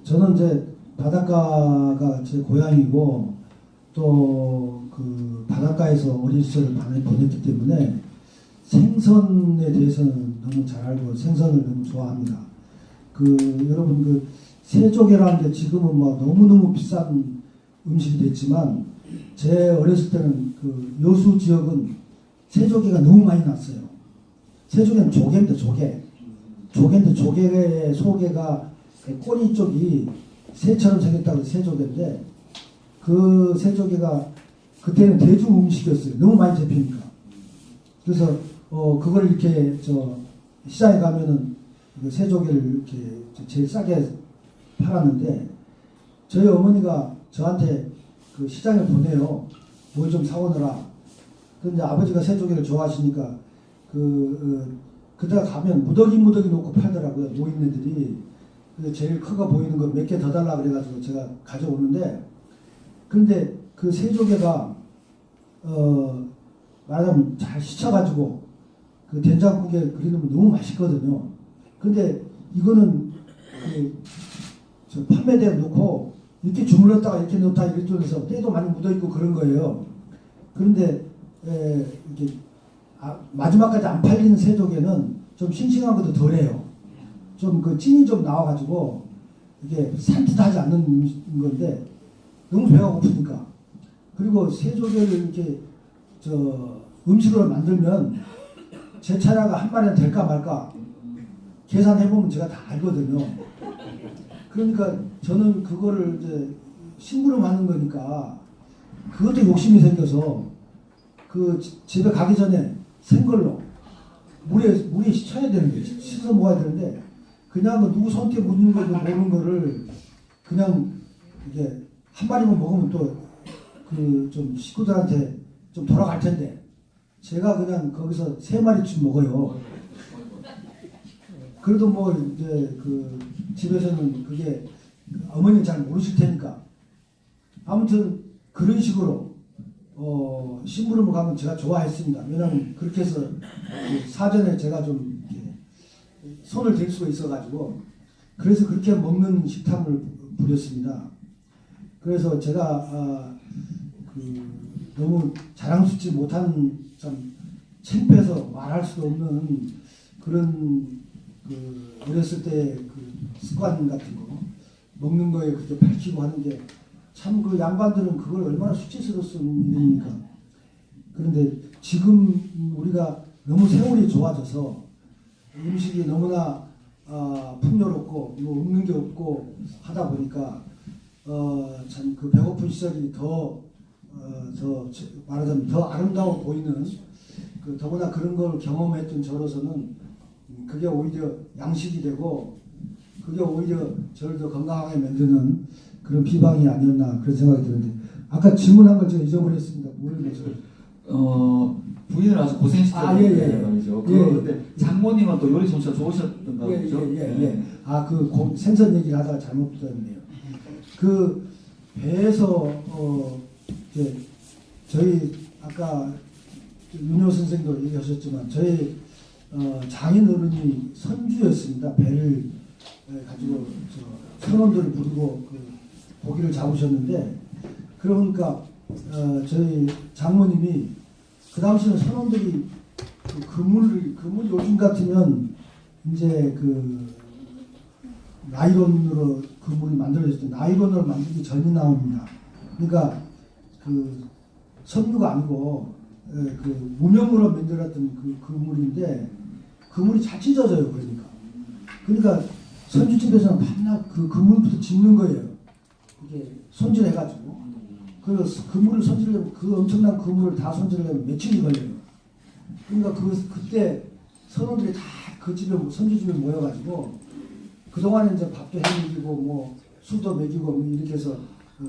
저는 이제 바닷가가 제 고향이고 또 그 바닷가에서 어린 시절을 많이 보냈기 때문에 생선에 대해서는 너무 잘 알고 생선을 너무 좋아합니다. 여러분 새조개라는 게 지금은 뭐 너무너무 비싼 음식이 됐지만 제 어렸을 때는 여수 지역은 새조개가 너무 많이 났어요. 새조개는 조개입니다. 조개인데 조개의 소개가 꼬리 쪽이 새처럼 생겼다고 해서 새조개인데 그 새조개가 그때는 대중 음식이었어요. 너무 많이 잡히니까. 그래서 그걸 이렇게 시장에 가면은 새조개를 이렇게 제일 싸게 팔았는데 저희 어머니가 저한테 시장에 보내요. 뭘 좀 사오느라. 근데 아버지가 새조개를 좋아하시니까 그때가 가면 무더기 놓고 팔더라고요. 노인네들이. 제일 커가 보이는 거 몇 개 더 달라 그래가지고 제가 가져오는데 근데 그 새조개가 말하자면 잘 씻어가지고 그 된장국에 그리면 너무 맛있거든요. 근데 이거는 판매대에 놓고 이렇게 주물렀다가 이렇게 넣다 이렇게 때도 많이 묻어있고 그런 거예요. 그런데 이렇게 마지막까지 안 팔리는 새조개는 좀 싱싱한 것도 덜해요. 좀 찐이 좀 나와가지고 이게 산뜻하지 않는 건데 너무 배가 고프니까. 그리고 새조개를 이렇게 음식으로 만들면 제 차례가 한 마리는 될까 말까 계산해보면 제가 다 알거든요. 그러니까 저는 그거를 이제 심부름하는 거니까 그것도 욕심이 생겨서 집에 가기 전에 생걸로 물에 씻어야 되는데 씻어 먹어야 되는데 그냥 누구 손때 묻는 거도 모르는 거를 그냥 이게 한 마리만 먹으면 또 좀 식구들한테 좀 돌아갈 텐데 제가 그냥 거기서 3마리쯤 먹어요. 그래도 뭐 이제 집에서는 그게 어머니는 잘 모르실 테니까 아무튼 그런 식으로 심부름을 가면 제가 좋아했습니다. 왜냐하면 그렇게 해서 사전에 제가 좀 이렇게 손을 댈 수가 있어가지고 그래서 그렇게 먹는 식탐을 부렸습니다. 그래서 제가 너무 자랑스럽지 못한 참 창피해서 말할 수도 없는 그런 어렸을 때 습관 같은 거 먹는 거에 그렇게 밝히고 하는 게 참 양반들은 그걸 얼마나 수치스러운 일입니까? 그런데 지금 우리가 너무 세월이 좋아져서 음식이 너무나 풍요롭고 뭐 없는 게 없고 하다 보니까 참 배고픈 시절이 말하자면 더 아름다워 보이는 더구나 그런 걸 경험했던 저로서는 그게 오히려 양식이 되고 그게 오히려 저를 더 건강하게 만드는 그런 비방이 아니었나 그런 생각이 드는데 아까 질문한 걸 제가 잊어버렸습니다. 부인을 아주 고생시켰는데 말이죠. 근데 장모님은 또 요리 솜씨가 좋으셨던가 보죠? 생선 얘기를 하다가 잘못 들었네요. 배에서 이제 저희 아까 윤효 선생도 얘기하셨지만 저희 장인어른이 선주였습니다. 배를 가지고 선원들을 부르고 고기를 잡으셨는데 그러니까 저희 장모님이 그 당시는 선원들이 그물 요즘 같으면 이제 나이론으로 그물이 만들어졌죠. 나이론으로 만들기 전이 나옵니다. 그러니까 섬유가 아니고 무명으로 만들었던 그물인데 그물이 잘 찢어져요. 그러니까 선주집에서는 밤낮 그물부터 짚는 거예요. 이게 손질해가지고 그물을 손질하려면 엄청난 그물을 다 손질하려면 며칠이 걸려요. 그러니까 그때 선원들이 다 선주집에 모여가지고 그동안에 이제 밥도 해먹이고 뭐 술도 먹이고 뭐 이렇게 해서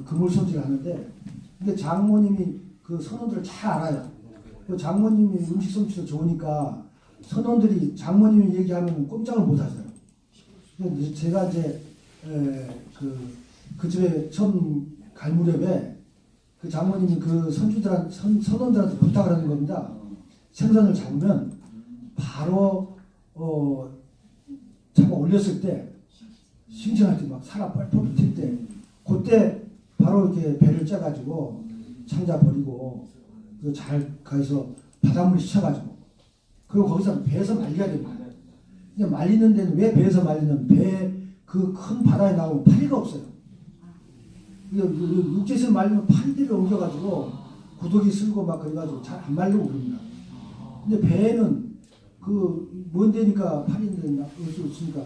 그물 손질을 하는데 근데 장모님이 선원들을 잘 알아요. 장모님이 음식 솜씨도 좋으니까 선원들이 장모님이 얘기하면 꼼짝을 못 하세요. 제가 이제 그 집에 처음 갈 무렵에 장모님이 선원들한테 부탁을 하는 겁니다. 생선을 잡으면 바로 잡아 올렸을 때 싱싱할 때 막 살아 펄펄 튈 때 그때 바로 이렇게 배를 째가지고 창자 버리고 그 잘 가서 바닷물에 씻어가지고 그리고 거기서 배에서 말려야 됩니다. 이게 말리는 데는 왜 배에서 말리는 배 그 큰 바다에 나오면 파리가 없어요. 육지에서 말리면 파리들이 옮겨가지고 구더기 쓸고 막 그래가지고 잘 안 말리고 그럽니다. 근데 배에는 그 먼 데니까 파리인데 없으니까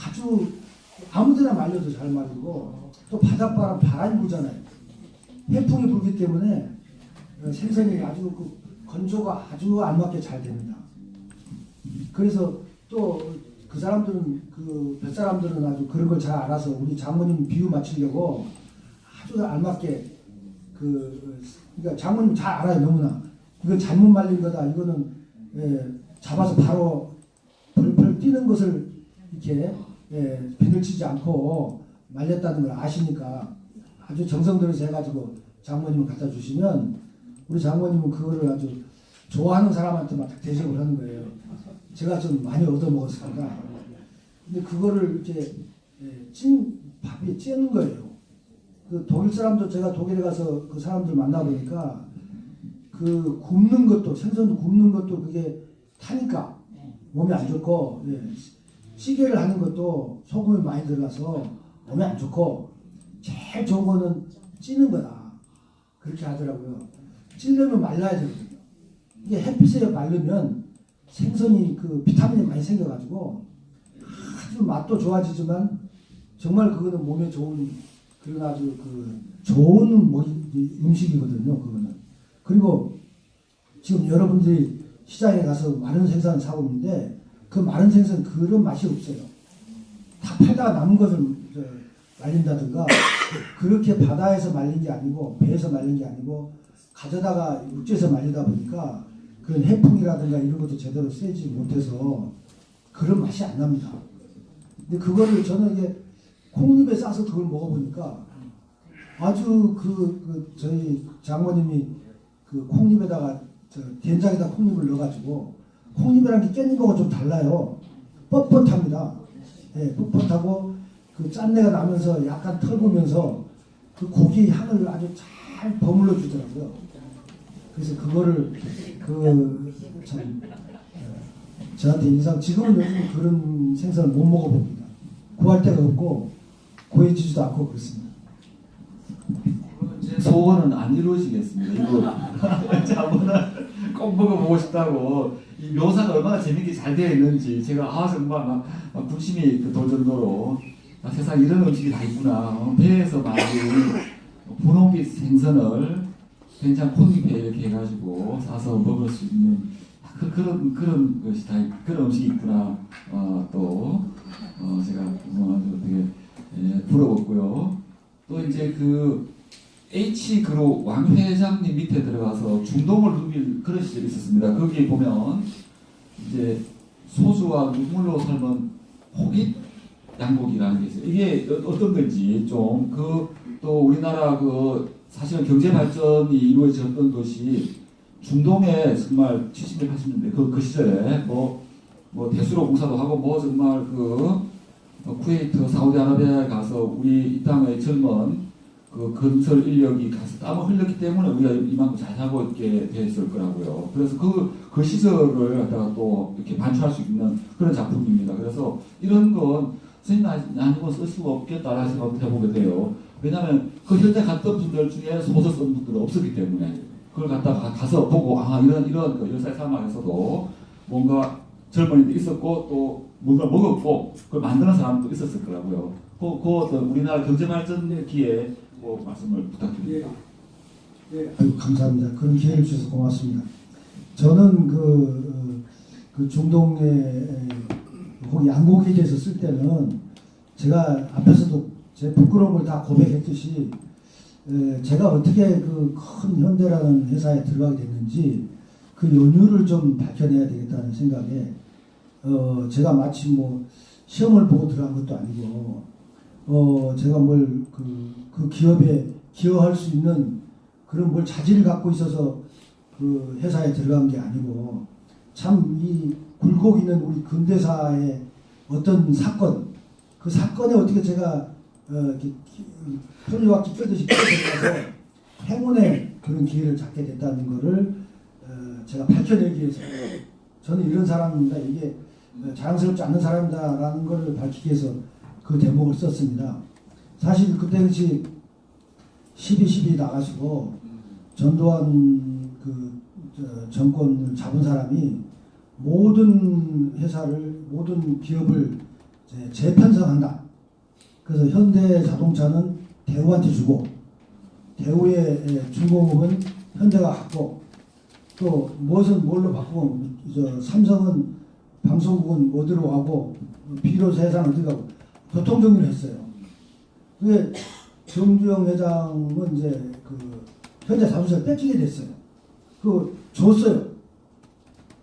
아주 아무데나 말려도 잘 말리고 또 바닷바람 바람이 불잖아요. 해풍이 불기 때문에 생선이 아주 그 건조가 아주 알맞게 잘 됩니다. 그래서 또 그 사람들은 그 뱃사람들은 아주 그런 걸 잘 알아서 우리 장모님 비유 맞추려고 아주 알맞게 그러니까 장모님 잘 알아요. 너무나 이건 잘못 말린 거다. 이거는 잡아서 바로 펄펄 뛰는 것을 이렇게 비늘 치지 않고 말렸다는 걸 아시니까 아주 정성 들여서 해가지고 장모님을 갖다 주시면 우리 장모님은 그거를 아주 좋아하는 사람한테 막 대접을 하는 거예요. 제가 좀 많이 얻어먹었습니다. 근데 그거를 이렇게 밥에 찌는 거예요. 그 독일 사람도 제가 독일에 가서 그 사람들 만나보니까 그 굽는 것도 생선도 굽는 것도 그게 타니까 몸에 안 좋고 찌개를 하는 것도 소금이 많이 들어가서 몸에 안 좋고 제일 좋은 거는 찌는 거다. 그렇게 하더라고요. 찌려면 말라야 되거든요. 이게 햇빛에 마르면 생선이 그 비타민이 많이 생겨가지고 아주 맛도 좋아지지만 정말 그거는 몸에 좋은 그런 아주 그 좋은 음식이거든요. 그거는. 그리고 지금 여러분들이 시장에 가서 마른 생선 사고 있는데 그 마른 생선 그런 맛이 없어요. 다 팔다가 남은 것을 말린다든가 그렇게 바다에서 말린 게 아니고 배에서 말린 게 아니고 가져다가 육지에서 말리다 보니까 그런 해풍이라든가 이런 것도 제대로 쐬지 못해서 그런 맛이 안 납니다. 근데 그거를 저는 이게 콩잎에 싸서 그걸 먹어보니까 아주 저희 장모님이 그 콩잎에다가 된장에다 콩잎을 넣어가지고 콩잎이랑 깻잎하고 좀 달라요. 뻣뻣합니다. 뻣뻣하고 그 짠내가 나면서 약간 털으면서 그 고기 향을 아주 잘 버물러 주더라고요. 그래서 그거를 참 저한테 인상. 지금은 요즘 그런 생선을 못 먹어봅니다. 구할 데가 없고 구해지지도 않고 그렇습니다. 제 소원은 안 이루어지겠습니다. 이거 한번은 꼭 먹어보고 싶다고 이 묘사가 얼마나 재밌게 잘 되어 있는지 제가 정말 막 군심이 돌 정도로 세상에 이런 음식이 다 있구나. 배에서 만든 분홍빛 생선을 된장 콩잎에 이렇게 해가지고 싸서 먹을 수 있는 그런 것이 다 그런 음식이 있구나. 제가 되게 부러웠고요. 또 이제 그 H그룹 왕 회장님 밑에 들어가서 중동을 누빌 그런 시절이 있었습니다. 거기 보면 이제 소주와 눈물로 삶은 호깃 양고기라는 게 있어요. 이게 어떤 건지 좀 또 우리나라 사실은 경제 발전이 이루어졌던 것이 중동에 정말 70년 80년대 그 시절에 뭐 대수로 공사도 하고 정말 쿠웨이트 사우디아라비아에 가서 우리 이 땅의 젊은 그 건설 인력이 가서 땀을 흘렸기 때문에 우리가 이만큼 잘 살고 있게 됐을 거라고요. 그래서 그 시절을 갖다가 또 이렇게 반추할 수 있는 그런 작품입니다. 그래서 이런 건 선생님 아니고 쓸 수가 없겠다라는 생각을 해보게 돼요. 왜냐하면 그 현재 갔던 분들 중에 소설 쓴 분들은 없었기 때문에 그걸 갖다가 가서 보고 이런 그 열사의 사막에서도 뭔가 젊은이도 있었고 또 뭔가 먹었고 그걸 만드는 사람도 있었을 거라고요. 우리나라 경제 발전기에 말씀을 부탁드립니다. 아이고, 감사합니다. 그런 기회를 주셔서 고맙습니다. 저는 그 중동의 양고기에 대해서 쓸 때는 제가 앞에서도 제 부끄러운 걸 다 고백했듯이 제가 어떻게 그 큰 현대라는 회사에 들어가게 됐는지 그 연유를 좀 밝혀내야 되겠다는 생각에 제가 마치 시험을 보고 들어간 것도 아니고 제가 뭘 그 기업에 기여할 수 있는 그런 뭘 자질을 갖고 있어서 그 회사에 들어간 게 아니고 참 이 굴곡 있는 우리 근대사의 어떤 사건 그 사건에 어떻게 제가 소리와 끼껴듯이 끼어들어가서 행운의 그런 기회를 잡게 됐다는 거를 제가 밝혀내기 위해서 저는 이런 사람입니다. 이게 자랑스럽지 않는 사람이다라는 걸 밝히기 위해서 그 대목을 썼습니다. 사실 그때 당시 12.12 나가시고 전두환 정권을 잡은 사람이 모든 회사를 모든 기업을 재편성한다. 그래서 현대자동차는 대우한테 주고 대우의 중공업은 현대가 갖고 또 무엇은 뭘로 바꾸고 삼성은 방송국은 어디로 가고 비료 세상 어디 가고 교통정리를 했어요. 그게 정주영 회장은 이제 현대 자동차를 뺏기게 됐어요. 그 줬어요.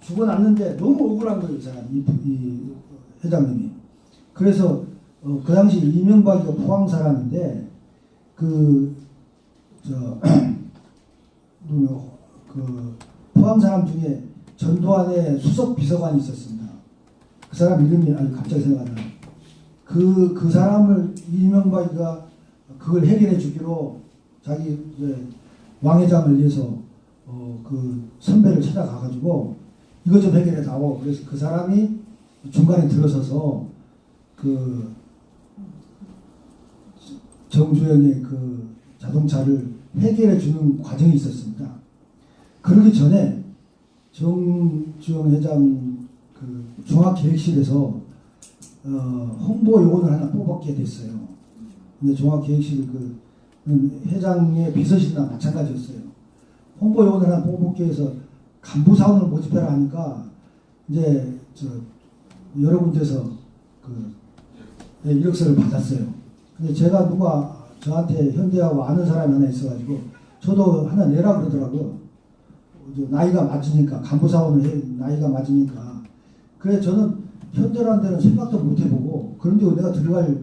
주고 났는데 너무 억울한 거예요, 이 회장님이. 그래서 그 당시 이명박이가 포항 사람인데 포항 사람 중에 전두환의 수석 비서관이 있었습니다. 그 사람 이름이 갑자기 생각 안 나요. 그 사람을 이명박이가 그걸 해결해 주기로 자기 왕 회장을 위해서 그 선배를 찾아가가지고 이거 좀 해결해 다오. 그래서 그 사람이 중간에 들어서서 그 정주영의 그 자동차를 해결해 주는 과정이 있었습니다. 그러기 전에 정주영 회장 그 종합계획실에서 홍보 요원을 하나 뽑았게 됐어요. 근데 종합계획실 회장의 비서실이나 마찬가지였어요. 홍보 요원을 하나 뽑기 위해서 간부 사원을 모집해라 하니까 이제 여러 군데서 이력서를 받았어요. 근데 제가 누가 저한테 현대하고 아는 사람이 하나 있어가지고 저도 하나 내라 그러더라고요. 나이가 맞으니까 간부 사원을 나이가 맞으니까. 그래 저는 현대라는 데는 생각도 못 해보고 그런데 내가 들어갈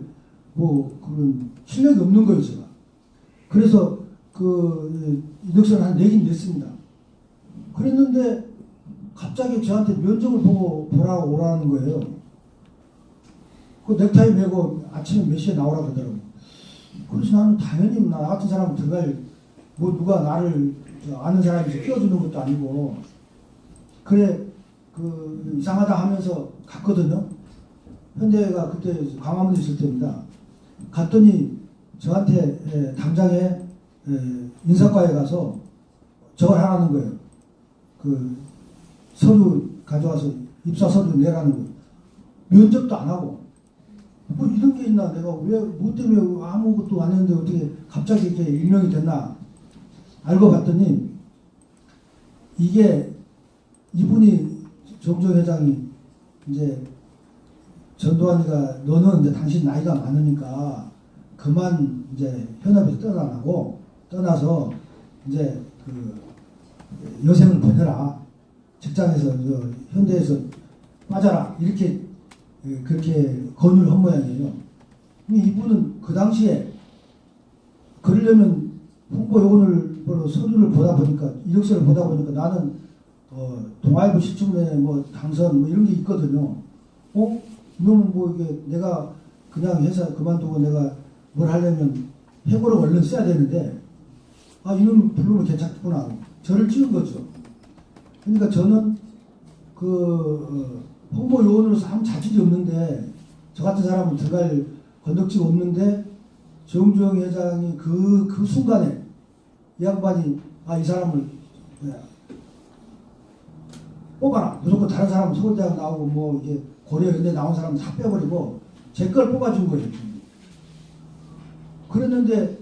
그런 실력이 없는 거예요 제가. 그래서 이력서를 한 내긴 냈습니다. 그랬는데 갑자기 저한테 면접을 보라고 오라는 거예요. 그 넥타이 메고 아침에 몇 시에 나오라 그러더라고요. 그래서 나는 당연히 나 같은 사람 들어갈 누가 나를 아는 사람이 끼워주는 것도 아니고 그래 이상하다 하면서 갔거든요. 현대가 그때 광화문에 있을 때입니다. 갔더니 저한테 당장에 인사과에 가서 저걸 하라는 거예요. 서류 가져와서 입사 서류 내라는 거예요. 면접도 안 하고 이런 게 있나 내가 왜 뭐 때문에 아무것도 안 했는데 어떻게 갑자기 이렇게 임명이 됐나 알고 봤더니 이게 이분이 정주영 회장이 이제 전두환이가 너는 이제 당신 나이가 많으니까 그만 이제 현업에서 떠나서 이제 여생을 보내라. 직장에서 현대에서 빠져라. 이렇게 그렇게 권유를 한 모양이에요. 이분은 그 당시에 그러려면 홍보 요원을 서류를 보다 보니까 이력서를 보다 보니까 나는 동아일보 시청에 당선 이런 게 있거든요. 이놈은 이게 내가 그냥 회사 그만두고 내가 뭘 하려면 해고를 얼른 써야 되는데 이놈 부르면 괜찮구나. 저를 찍은 거죠. 그러니까 저는 홍보 요원으로서 한 자질이 없는데 저 같은 사람은 들어갈 건덕지가 없는데 정주영 회장이 그 순간에 이 양반이 이 사람을 뽑아라. 무조건 다른 사람은 서울대학 나오고 이게 고려연대 나온 사람은 다 빼버리고 제 걸 뽑아준 거예요. 그랬는데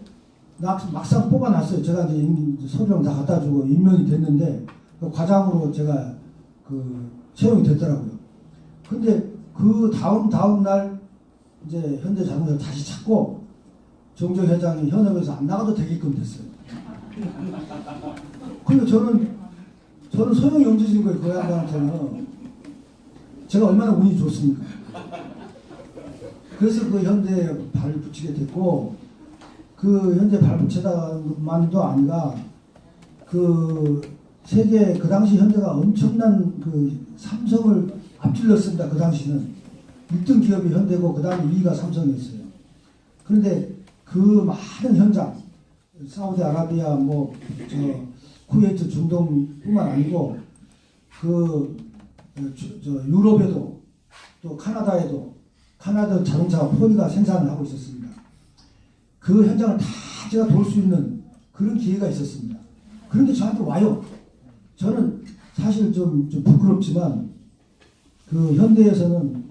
막상 뽑아놨어요. 제가 이제 서류랑 다 갖다 주고 임명이 됐는데 과장으로 제가 채용이 됐더라고요. 근데 다음 날 이제 현대자동차를 다시 찾고 정주영 회장이 현업에서 안 나가도 되게끔 됐어요. 근데 저는 소용이 없어진 거예요. 그 양반한테는. 제가 얼마나 운이 좋습니까? 그래서 현대에 발을 붙이게 됐고 현대 발 붙이다만도 아니라 세계 그 당시 현대가 엄청난 삼성을 앞질렀습니다. 그 당시는 1등 기업이 현대고 그 다음에 2위가 삼성이었어요. 그런데 그 많은 현장, 사우디아라비아, 쿠웨이트, 중동뿐만 아니고 유럽에도 또 카나다에도 카나다 자동차 포니가 생산을 하고 있었습니다. 그 현장을 다 제가 돌 수 있는 그런 기회가 있었습니다. 그런 게 저한테 와요. 저는 사실 좀 부끄럽지만 그 현대에서는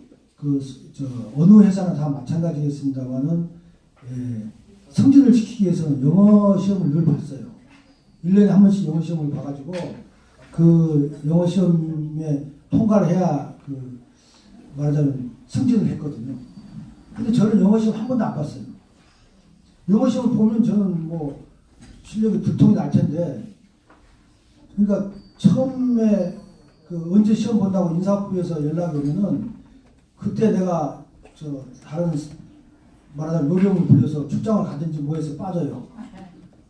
어느 회사나 다 마찬가지겠습니다만은 승진을 시키기 위해서는 영어 시험을 늘 봤어요. 1년에 한 번씩 영어 시험을 봐가지고 그 영어 시험에 통과를 해야 말하자면 승진을 했거든요. 근데 저는 영어 시험 한 번도 안 봤어요. 영어 시험을 보면 저는 실력이 들통이 날 텐데, 그러니까 처음에 언제 시험 본다고 인사부에서 연락이 오면은 그때 내가 다른 말하자면 요령을 불려서 출장을 가든지 뭐해서 빠져요.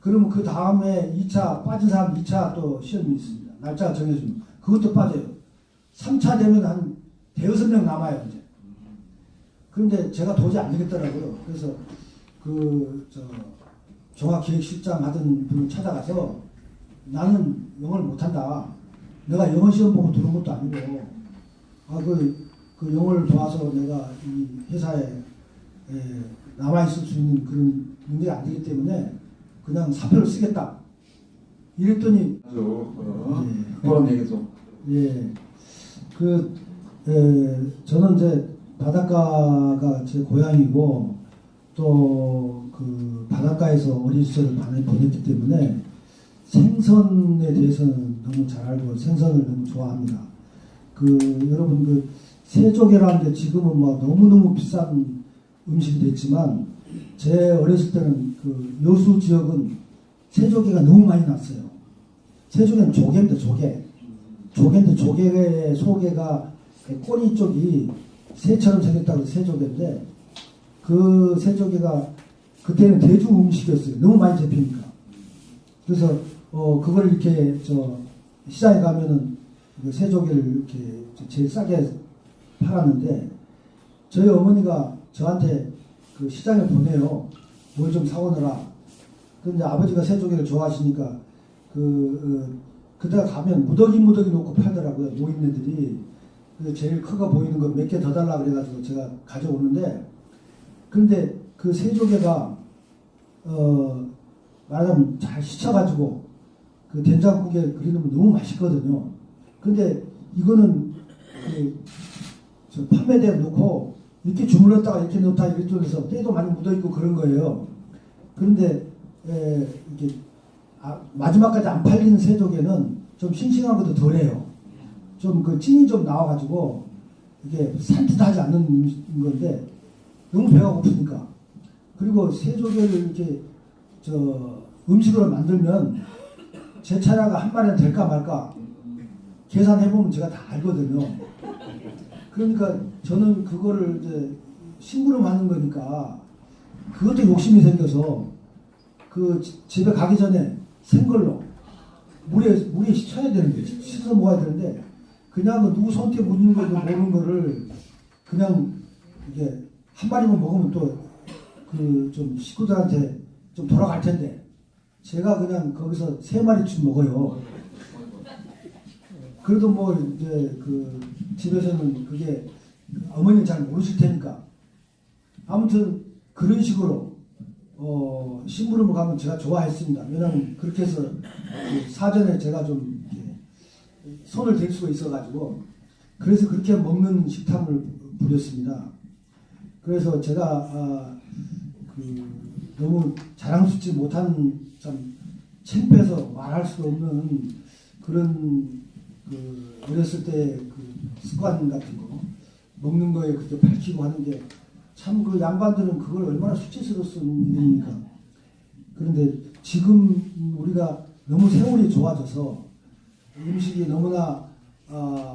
그러면 그 다음에 2차 빠진 사람 2차 또 시험이 있습니다. 날짜가 정해지면 그것도 빠져요. 3차 되면 한 대여섯 명 남아요 이제. 그런데 제가 도저히 안 되겠더라고요. 그래서 종합기획실장 하던 분을 찾아가서 나는 영어를 못한다. 내가 영어 시험 보고 들어온 것도 아니고 그 영어를 봐서 내가 이 회사에 남아있을 수 있는 그런 능력이 안 되기 때문에 그냥 사표를 쓰겠다. 이랬더니 그런 얘기죠. 저는 이제 바닷가가 제 고향이고 또 그 바닷가에서 어린 시절을 많이 보냈기 때문에 생선에 대해서는 너무 잘 알고 생선을 너무 좋아합니다. 여러분 새조개라는 게 지금은 너무너무 비싼 음식이 됐지만 제 어렸을 때는 여수 지역은 새조개가 너무 많이 났어요. 새조개는 조개입니다. 조개인데 조개의 소개가 꼬리 쪽이 새처럼 생겼다고 해서 새조개인데 그 새조개가 그때는 대중 음식이었어요. 너무 많이 잡히니까. 그래서 그걸 이렇게 시장에 가면은 새조개를 이렇게 제일 싸게 팔았는데 저희 어머니가 저한테 시장에 보내요. 뭘 좀 사오느라. 그런데 아버지가 새조개를 좋아하시니까 그때가 가면 무더기 놓고 팔더라고요. 노인네들이. 제일 크고 보이는 거 몇 개 더 달라 그래가지고 제가 가져오는데, 그런데 그 새조개가 말하자면 잘 씻어가지고 그 된장국에 그리면 너무 맛있거든요. 근데 이거는 판매대에 놓고 이렇게 주물렀다가 이렇게 놓다 이렇게 해서 때도 많이 묻어있고 그런 거예요. 그런데 이게 마지막까지 안 팔리는 새조개는 좀 싱싱한 것도 덜해요. 좀 찐이 좀 나와가지고 이게 산뜻하지 않는 건데 너무 배가 고프니까. 그리고 새조개를 이렇게 음식으로 만들면 제 차례가 한 마리는 될까 말까 계산해보면 제가 다 알거든요. 그러니까 저는 그거를 이제 심부름 하는 거니까 그것도 욕심이 생겨서 집에 가기 전에 생걸로 물에 씻어야 되는데 씻어서 먹어야 되는데 그냥 누구 손때 묻는 것도 모르는 거를 그냥 이게 한 마리만 먹으면 또 좀 식구들한테 좀 돌아갈 텐데 제가 그냥 거기서 3마리쯤 먹어요. 그래도 이제 집에서는 그게 어머니는 잘 모르실 테니까 아무튼 그런 식으로 심부름을 가면 제가 좋아했습니다. 왜냐하면 그렇게 해서 사전에 제가 좀 이렇게 손을 댈 수가 있어가지고 그래서 그렇게 먹는 식탐을 부렸습니다. 그래서 제가 너무 자랑스럽지 못한 참 창피해서 말할 수도 없는 그런 어렸을 때 습관 같은 거 먹는 거에 그렇게 밝히고 하는 게 참 양반들은 그걸 얼마나 수치스러운 일입니까. 그런데 지금 우리가 너무 세월이 좋아져서 음식이 너무나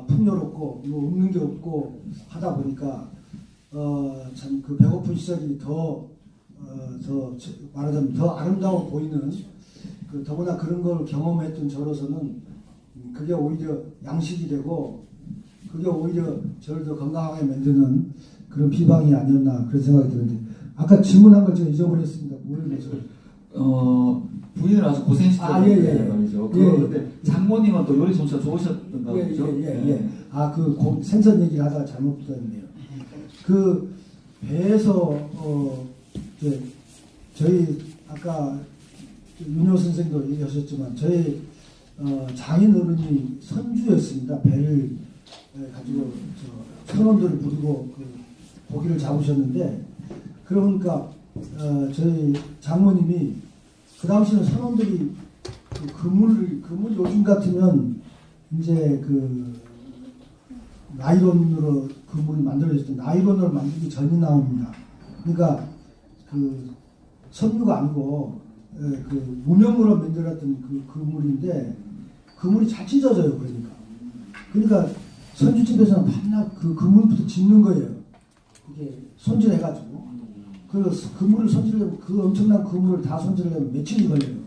풍요롭고 없는 게 없고 하다 보니까 참 배고픈 시절이 더 말하자면 더 아름다워 보이는 더구나 그런 걸 경험했던 저로서는 그게 오히려 양식이 되고 그게 오히려 저를 더 건강하게 만드는 그런 비방이 아니었나 그런 생각이 드는데 아까 질문한 걸 제가 잊어버렸습니다. 모르겠어요. 부인을 아주 고생시켰는데 말이죠. 예, 예. 근데 장모님은 또 요리 솜씨가 좋으셨던가 보죠? 예. 아, 그 생선 얘기를 하다가 잘못 들었네요. 그 배에서 이제 저희 아까 윤효 선생도 얘기하셨지만 저희 장인 어른이 선주였습니다. 배를 가지고 선원들을 부리고 그 고기를 잡으셨는데 그러니까 저희 장모님이 그 당시는 선원들이 그 그물 요즘 같으면 이제 그 나이론으로 그물이 만들어졌던 나이론으로 만들기 전이 나옵니다. 그러니까 그 섬유가 아니고 그 무명으로 만들었던 그 그물인데 그물이 잘 찢어져요. 그러니까 선주집에서는 밤낮 그 그물부터 짚는 거예요. 이게 손질해가지고 그 그물을 손질하려면 그 엄청난 그물을 다 손질하려면 며칠이 걸려요.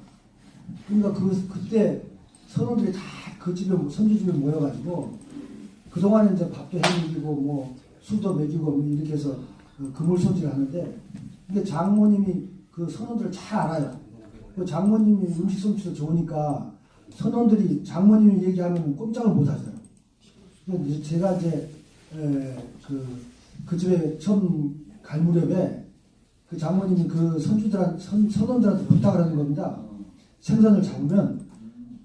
그러니까 그때 선원들이 다 그 집에 선주집에 모여가지고 그 동안에 이제 밥도 해먹이고 뭐 술도 먹이고 뭐 이렇게 해서 그물 손질하는데 이게 장모님이 그 선원들을 잘 알아요. 그 장모님이 음식 솜씨도 좋으니까 선원들이 장모님이 얘기하면 꼼짝을 못 하잖아요. 제가 이제 그 집에 처음 갈 무렵에 그 장모님이 그 선원들한테 부탁을 하는 겁니다. 생선을 잡으면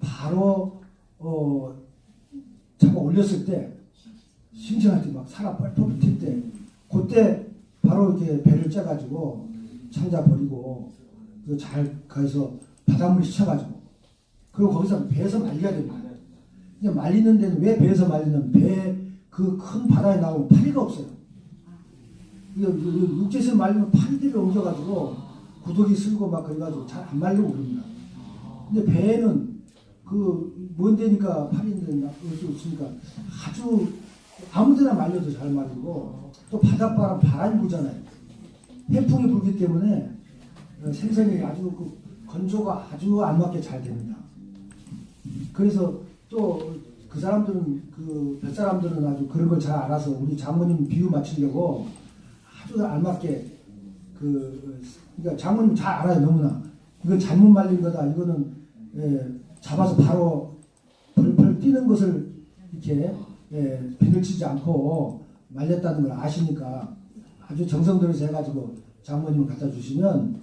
바로 잡아 올렸을 때 싱싱할 때 막 살아 펄펄 튈 때 그때 바로 이렇게 배를 째가지고 창자 버리고 잘 가서 바닷물 씻어가지고 그리고 거기서 배에서 말려야 됩니다. 이제 말리는 데는 왜 배에서 말리는 배 그 큰 바다에 나오면 파리가 없어요. 육지에서 말리면 파리들이 옮겨가지고 구더기 쓸고 막 그래가지고 잘 안 말리고 그럽니다. 근데 배에는 그 먼 데니까 파리인데 넣을 수 없으니까 아주 아무데나 말려도 잘 말리고 또 바닷바람 바람이 불잖아요. 해풍이 불기 때문에 생선이 아주 그 건조가 아주 알맞게 잘 됩니다. 그래서 또 그 사람들은 그 뱃사람들은 아주 그런 걸 잘 알아서 우리 장모님 비유 맞추려고 아주 알맞게 그러니까 장모님 잘 알아요. 너무나 이건 잘못 말린 거다. 이거는 잡아서 바로 펄펄 뛰는 것을 이렇게 비늘 치지 않고 말렸다는 걸 아시니까 아주 정성 들여서 해가지고 장모님을 갖다 주시면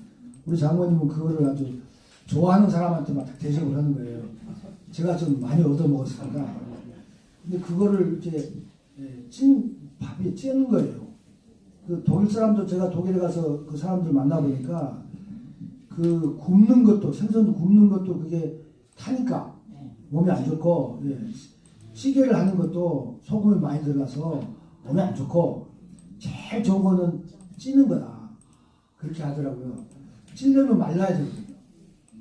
우리 장모님은 그거를 아주 좋아하는 사람한테 막 대접을 하는 거예요. 제가 좀 많이 얻어먹었습니다. 근데 그거를 이렇게 밥에 찌는 거예요. 그 독일 사람도 제가 독일에 가서 그 사람들 만나보니까 그 굽는 것도 생선 굽는 것도 그게 타니까 몸에 안 좋고 찌개를 하는 것도 소금이 많이 들어가서 몸에 안 좋고 제일 좋은 거는 찌는 거다. 그렇게 하더라고요. 찌려면 말라야 되거든요.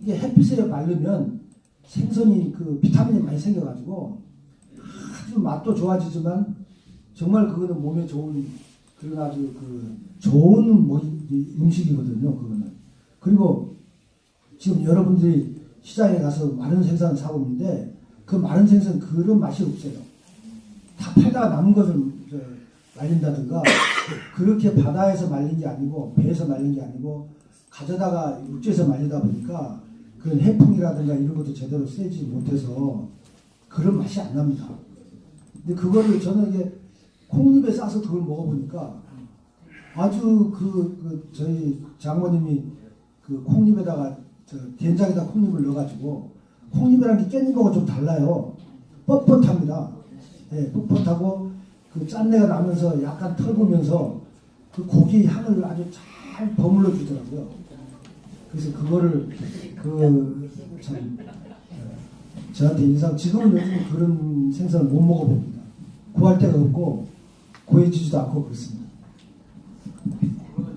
이게 햇빛에 마르면 생선이 그 비타민이 많이 생겨가지고 아주 맛도 좋아지지만 정말 그거는 몸에 좋은 그런 아주 그 좋은 음식이거든요. 그거는. 그리고 지금 여러분들이 시장에 가서 마른 생선 사오는데 그 마른 생선 그런 맛이 없어요. 다 팔다가 남은 것을 말린다든가 그렇게 바다에서 말린 게 아니고 배에서 말린 게 아니고 가져다가 육지에서 말리다 보니까 그런 해풍이라든가 이런 것도 제대로 세지 못해서 그런 맛이 안 납니다. 근데 그거를 저는 이게 콩잎에 싸서 그걸 먹어보니까 아주 저희 장모님이 그 콩잎에다가 된장에다 콩잎을 넣어가지고 콩잎이랑 깻잎하고 좀 달라요. 뻣뻣합니다. 뻣뻣하고 그 짠내가 나면서 약간 털보면서 그 고기 향을 아주 잘 버물러 주더라고요. 그래서 그거를 참 저한테 인상 지금은 요즘 그런 생선을 못 먹어봅니다. 구할 데가 없고 구해지지도 않고 그렇습니다.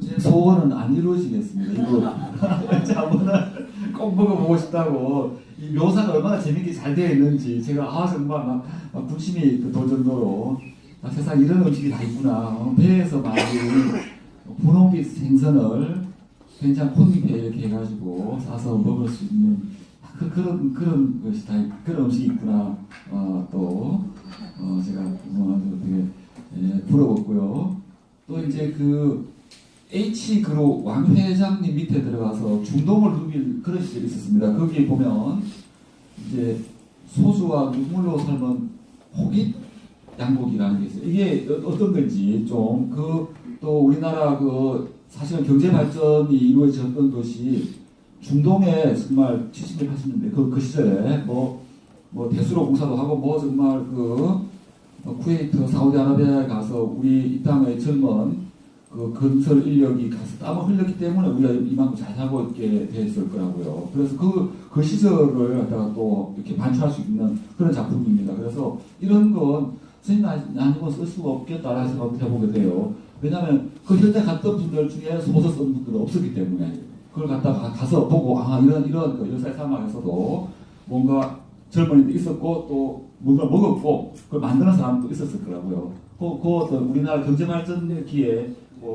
제 소원은 안 이루어지겠습니다. 이거 저번에 꼭 먹어보고 싶다고 이 묘사가 얼마나 재밌게 잘 되어 있는지 제가 정말 막 군침이 돌 정도로 세상에 이런 음식이 다 있구나. 배에서 말린 분홍빛 생선을 된장 콩잎에 이렇게 해가지고 싸서 먹을 수 있는 그런 것이 다 그런 음식이 있구나. 또 제가 아주 되게 부러웠고요. 또 이제 그 H그룹 왕 회장님 밑에 들어가서 중동을 누빌 그런 시절이 있었습니다. 거기 보면 이제 소주와 눈물로 삶은 호깃 양고기라는 게 있어요. 이게 어떤 건지 좀 또 우리나라 사실은 경제 발전이 이루어졌던 것이 중동에 정말 70년 80년대 그 시절에 뭐 대수로 공사도 하고 뭐 정말 쿠웨이트 사우디아라비아에 가서 우리 이 땅의 젊은 건설 인력이 가서 땀을 흘렸기 때문에 우리가 이만큼 잘 살고 있게 됐을 거라고요. 그래서 그 시절을 갖다가 또 이렇게 반추할 수 있는 그런 작품입니다. 그래서 이런 건 선생님 아니고 쓸 수가 없겠다라는 생각을 해보게 돼요. 왜냐하면 그 현재 갔던 분들 중에 소설 쓴 분들은 없었기 때문에 그걸 갖다가 가서 보고 이런 열살 사막에서도 뭔가 젊은이도 있었고 또 뭔가 먹었고 그걸 만드는 사람도 있었을 거라고요. 그 어떤 우리나라 경제 발전의 기회에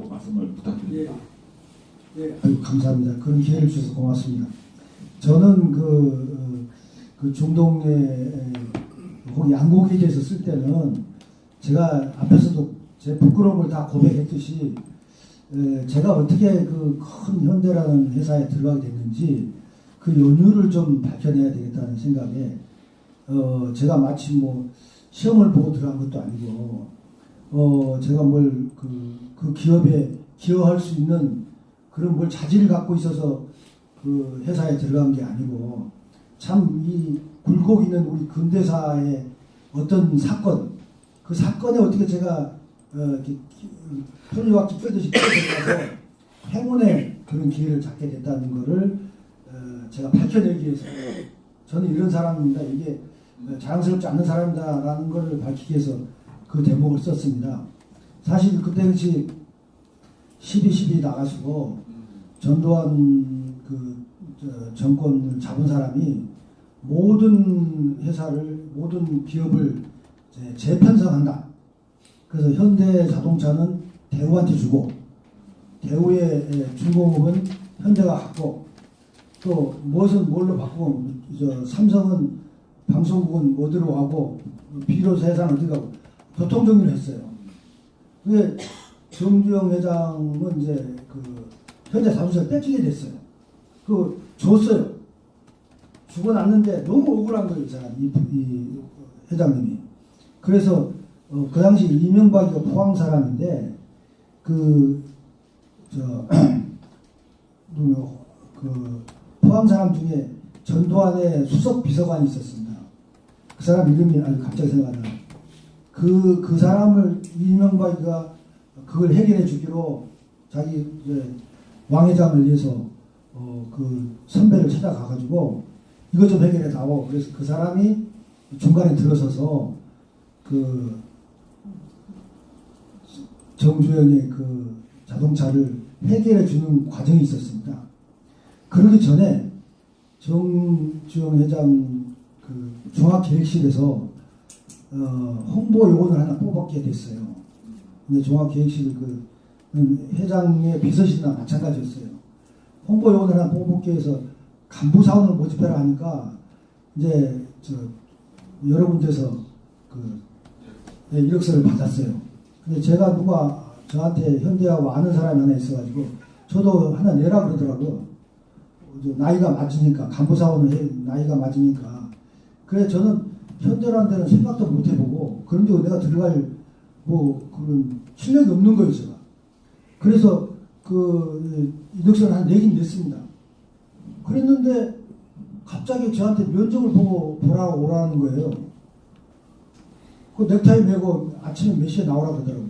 말씀을 부탁드립니다. 예, 감사합니다. 그런 기회를 주셔서 고맙습니다. 저는 그 중동의 양고기에 대해서 쓸 때는 제가 앞에서도 제 부끄러움을 다 고백했듯이 제가 어떻게 그 큰 현대라는 회사에 들어가게 됐는지 그 연유를 좀 밝혀내야 되겠다는 생각에 제가 마치 시험을 보고 들어간 것도 아니고 제가 그 기업에 기여할 수 있는 그런 자질을 갖고 있어서 그 회사에 들어간 게 아니고 참 이 굴곡 있는 우리 근대사의 어떤 사건 그 사건에 어떻게 제가 편리와 끼끌듯이 끌어들어가서 행운의 그런 기회를 잡게 됐다는 것을 제가 밝혀내기 위해서 저는 이런 사람입니다. 이게 자랑스럽지 않은 사람이다라는 것을 밝히기 위해서 그 대목을 썼습니다. 사실 그때 당시 12.12 나가시고 전두환 정권을 잡은 사람이 모든 회사를 모든 기업을 재편성한다. 그래서 현대자동차는 대우한테 주고 대우의 중공업은 현대가 갖고 또 무엇은 뭘로 바꾸고 삼성은 방송국은 어디로 가고 비료소 회사는 어디 가고 교통정리를 했어요. 그게 정주영 회장은 이제 현대 자동차를 뺏기게 됐어요. 줬어요. 주고 났는데 너무 억울한 거예요, 이 회장님이. 그래서 그 당시 이명박이가 포항 사람인데 포항 사람 중에 전두환의 수석 비서관이 있었습니다. 그 사람 이름이 갑자기 생각나요. 그 사람을 이명박이가 그걸 해결해 주기로 자기 왕 회장을 위해서 그 선배를 찾아가가지고 이것 좀 해결해 다오. 그래서 그 사람이 중간에 들어서서 정주영의 자동차를 해결해 주는 과정이 있었습니다. 그러기 전에 정주영 회장 종합계획실에서 홍보 요원을 하나 뽑았게 됐어요. 근데 종합계획실 회장의 비서실이나 마찬가지였어요. 홍보 요원을 하나 뽑기 위해서 간부사원을 모집해라 하니까 이제 여러 군데서 이력서를 받았어요. 근데 제가 누가 저한테 현대하고 아는 사람이 하나 있어가지고 저도 하나 내라 그러더라고요. 나이가 맞으니까 간부사원을 나이가 맞으니까. 그래 저는 현대라는 데는 생각도 못 해보고 그런데 내가 들어갈 그런 실력이 없는 거예요 제가. 그래서 이력서를 한 내긴 냈습니다. 그랬는데 갑자기 저한테 면접을 보라고 오라는 거예요. 넥타이 메고 아침에 몇 시에 나오라 그러더라고.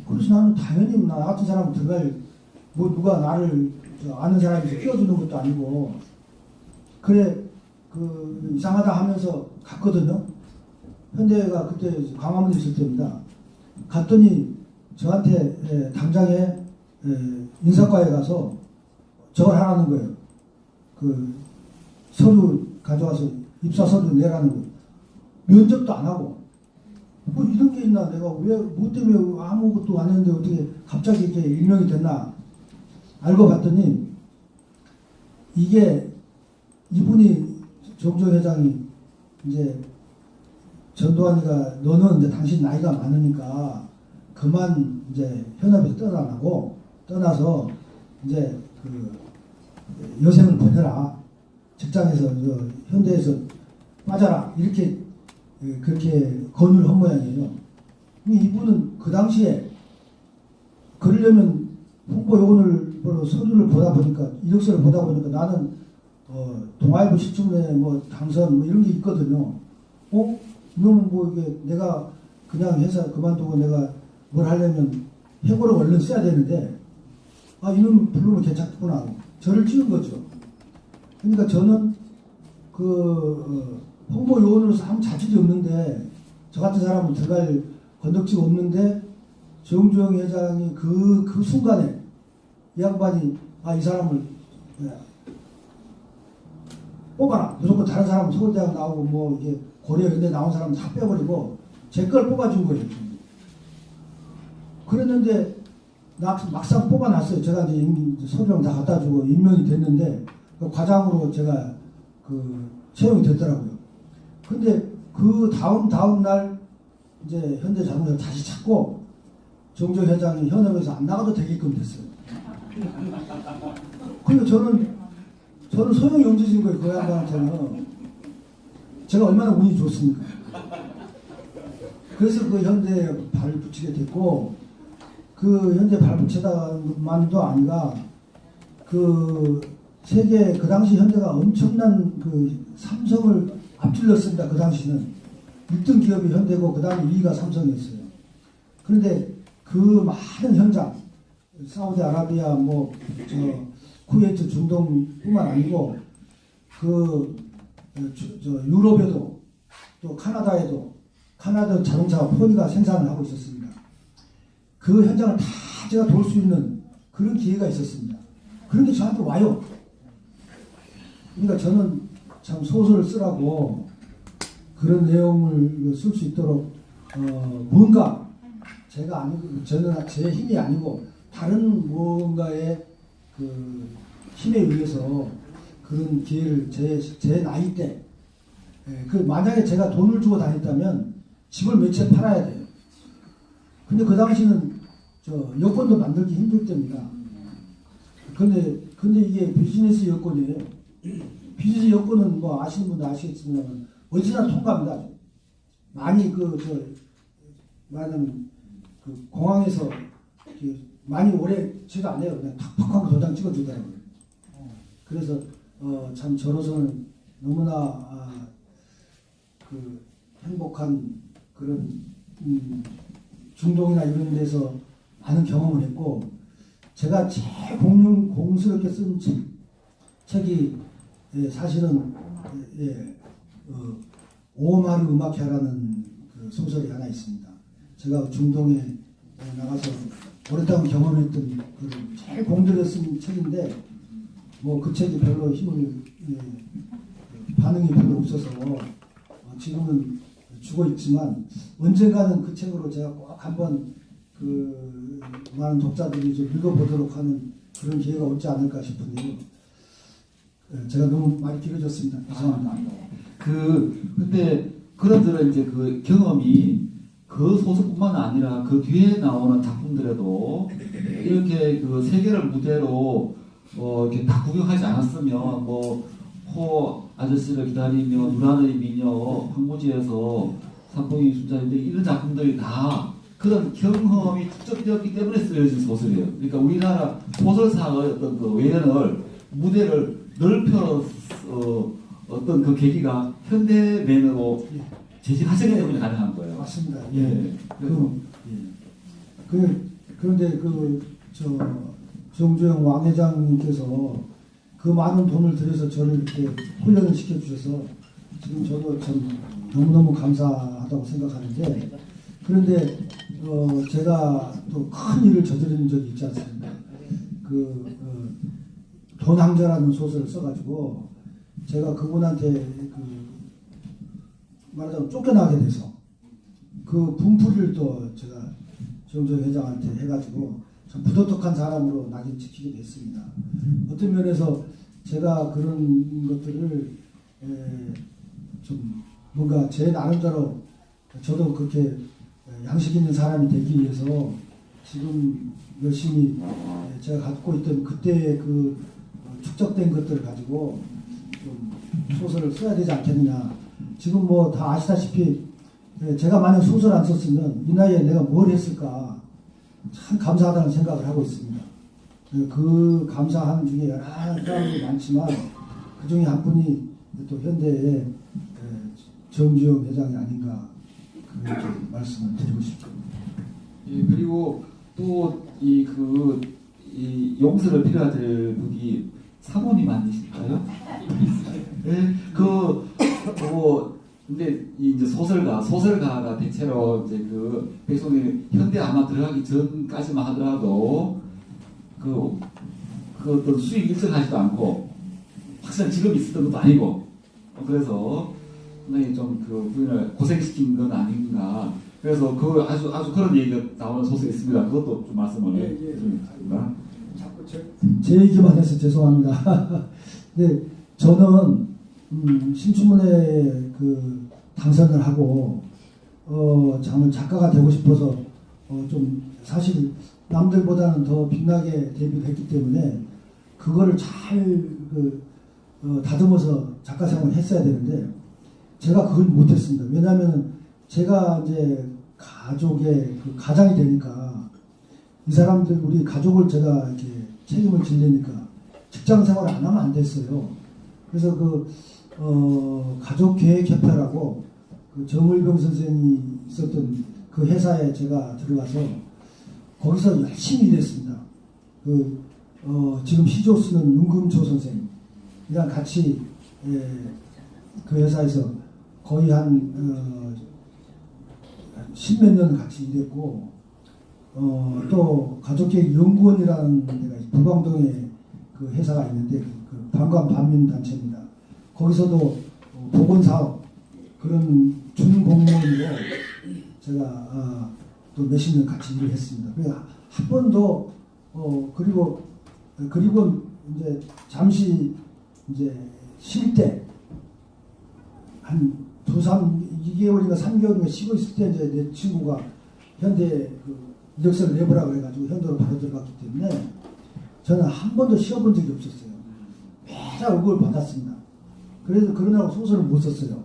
그래서 나는 당연히 나 같은 사람 들어갈 누가 나를 아는 사람이 끼워주는 것도 아니고 그래 이상하다 하면서 갔거든요. 현대가 그때 광화문에 있을 때입니다. 갔더니 저한테 당장에 인사과에 가서 저걸 하라는 거예요. 서류 가져와서 입사 서류 내라는 거예요. 면접도 안 하고 이런 게 있나 내가 뭐 때문에 아무것도 안 했는데 어떻게 갑자기 이렇게 임명이 됐나 알고 봤더니 이게 이분이 정주영 회장이 이제 전두환이가 너는 이제 당신 나이가 많으니까 그만 이제 현업에서 떠나서 이제 그 여생을 보내라. 직장에서 현대에서 빠져라. 이렇게 그렇게 권유를 한 모양이에요. 이분은 그 당시에 그러려면 홍보 요원을 서류를 보다 보니까 이력서를 보다 보니까 나는 동아일보 시청에 뭐 당선 뭐 이런 게 있거든요. 이놈은 뭐 이게 내가 그냥 회사 그만두고 내가 뭘 하려면 해고를 얼른 써야 되는데 이놈 부르면 괜찮구나. 저를 찍은 거죠. 그러니까 저는 그 홍보 요원으로서 아무 자질이 없는데 저 같은 사람은 들어갈 건덕지가 없는데 정주영 회장이 그 순간에 이 양반이 이 사람을 뽑아라. 무조건 다른 사람은 서울대학 나오고 뭐 이게 고려연대 나온 사람은 다 빼버리고 제 걸 뽑아준 거예요. 그랬는데 막상 뽑아놨어요. 제가 이제 서류랑 다 갖다 주고 임명이 됐는데 그 과장으로 제가 그 채용이 됐더라고요. 근데 그 다음 날 이제 현대자동차 다시 찾고 정주영 회장이 현업에서 안 나가도 되게끔 됐어요. 근데 저는 소용이 없어진 거예요. 그 양반한테는. 제가 얼마나 운이 좋습니까? 그래서 그 현대에 발을 붙이게 됐고, 그 현대 발 붙이다만도 아니라 그 세계 그 당시 현대가 엄청난 그 삼성을 앞질렀습니다. 그 당시는 1등 기업이 현대고 그 다음에 2위가 삼성이었어요. 그런데 그 많은 현장, 사우디아라비아 쿠웨이트 중동뿐만 아니고 유럽에도 또 카나다에도 카나다 자동차 포니가 생산을 하고 있었습니다. 그 현장을 다 제가 돌 수 있는 그런 기회가 있었습니다. 그런 게 저한테 와요. 그러니까 저는 참 소설을 쓰라고 그런 내용을 쓸 수 있도록 뭔가 제가 아니고 저는 제 힘이 아니고 다른 무언가의 그 힘에 의해서 그런 기회를 제 나이 때 만약에 제가 돈을 주고 다녔다면 집을 몇 채 팔아야 돼요. 근데 그 당시는 여권도 만들기 힘들 때입니다. 근데 이게 비즈니스 여권이에요. 비즈니스 여권은 뭐 아시는 분들 아시겠지만 어디나 통과합니다. 많이 말하자면 그 공항에서 많이 오래 제가 안 해요. 그냥 탁탁 하고 도장 찍어주더라고요. 그래서 참 저로서는 너무나 그 행복한 그런 중동이나 이런 데서 많은 경험을 했고, 제가 제일 공스럽게 쓴 책이 사실은 오마르 음악회라는 그 소설이 하나 있습니다. 제가 중동에 나가서 오랫동안 경험했던 그 제일 공들여 쓴 책인데 뭐 그 책이 별로 반응이 별로 없어서 지금은 주고 있지만 언젠가는 그 책으로 제가 꼭 한번 그 많은 독자들이 좀 읽어보도록 하는 그런 기회가 오지 않을까 싶은데요. 제가 너무 많이 길어졌습니다. 죄송합니다. 근데 그런들은 이제 그 경험이 그 소설뿐만 아니라 그 뒤에 나오는 작품들에도 이렇게 그 세계를 무대로 이렇게 다 구경하지 않았으면 호 아저씨를 기다리며 누란의 미녀 황무지에서 산봉이 순자인데 이런 작품들이 다 그런 경험이 축적되었기 때문에 쓰여진 소설이에요. 그러니까 우리나라 소설사의 어떤 그 외연을 무대를 넓혀 어떤 그 계기가 현대맨으로 제시하셨기 때문에 가능한 거예요. 맞습니다. 예. 그런데 정주영 왕 회장님께서 그 많은 돈을 들여서 저를 이렇게 훈련을 시켜주셔서 지금 저도 참 너무너무 감사하다고 생각하는데, 그런데 제가 또 큰 일을 저지른 적이 있지 않습니까? 돈항저라는 소설을 써가지고 제가 그분한테 말하자면 쫓겨나게 돼서 그 분풀이를 또 제가 정주영 회장한테 해가지고 참 부도덕한 사람으로 낙인찍히게 됐습니다. 어떤 면에서 제가 그런 것들을 좀 뭔가 제 나름대로 저도 그렇게 양식 있는 사람이 되기 위해서 지금 열심히 제가 갖고 있던 그때의 그 축적된 것들을 가지고 좀 소설을 써야 되지 않겠느냐. 지금 뭐 다 아시다시피 제가 만약 소설 안 썼으면 이 나이에 내가 뭘 했을까 참 감사하다는 생각을 하고 있습니다. 그 감사함 중에 여러 사람들이 많지만 그 중에 한 분이 또 현대의 정주영 회장이 아닌가 그렇게 말씀을 드리고 싶습니다. 예, 그리고 또 이 용서를 빌어야 될 분이 사모님 아니실까요? 예, 근데 이제 소설가가 대체로 이제 그 백송이 현대 아마 들어가기 전까지만 하더라도 그 어떤 수익 일정하지도 않고 확실한 직업이 있었던 것도 아니고 그래서 상당히 좀 그 부인을 고생시킨 건 아닌가. 그래서 그 아주 그런 얘기가 나오는 소설이 있습니다. 그것도 좀 말씀을 드리겠습니다. 자꾸 제 얘기만 해서 죄송합니다. 근데 저는 신춘문예 그 당선을 하고 정말 작가가 되고 싶어서 좀 사실 남들보다는 더 빛나게 데뷔를 했기 때문에 그거를 잘 다듬어서 작가 생활을 했어야 되는데 제가 그걸 못했습니다. 왜냐하면 제가 이제 가족의 그 가장이 되니까 이 사람들 우리 가족을 제가 이렇게 책임을 지려니까 직장 생활을 안 하면 안 됐어요. 그래서 가족계획협회라고 그 정을병 선생이 있었던 그 회사에 제가 들어가서 거기서 열심히 일했습니다. 지금 시조 쓰는 윤금초 선생이랑 같이 그 회사에서 거의 한 십몇 년 같이 일했고 또 가족계획연구원이라는 데가 부광동에 그 회사가 있는데 그 방관 반민단체입니다. 거기서도 보건사업 그런 준공무원으로 제가 또 몇십 년 같이 일을 했습니다. 그래서 한 번도 그리고 이제 잠시 이제 쉴 때 한 2개월인가 3개월인가 쉬고 있을 때 이제 내 친구가 현대 그 이력서를 내보라고 해가지고 현도로 바로 들어갔기 때문에 저는 한 번도 쉬어본 적이 없었어요. 매달 월급을 받았습니다. 그래서 그러느라고 소설을 못 썼어요.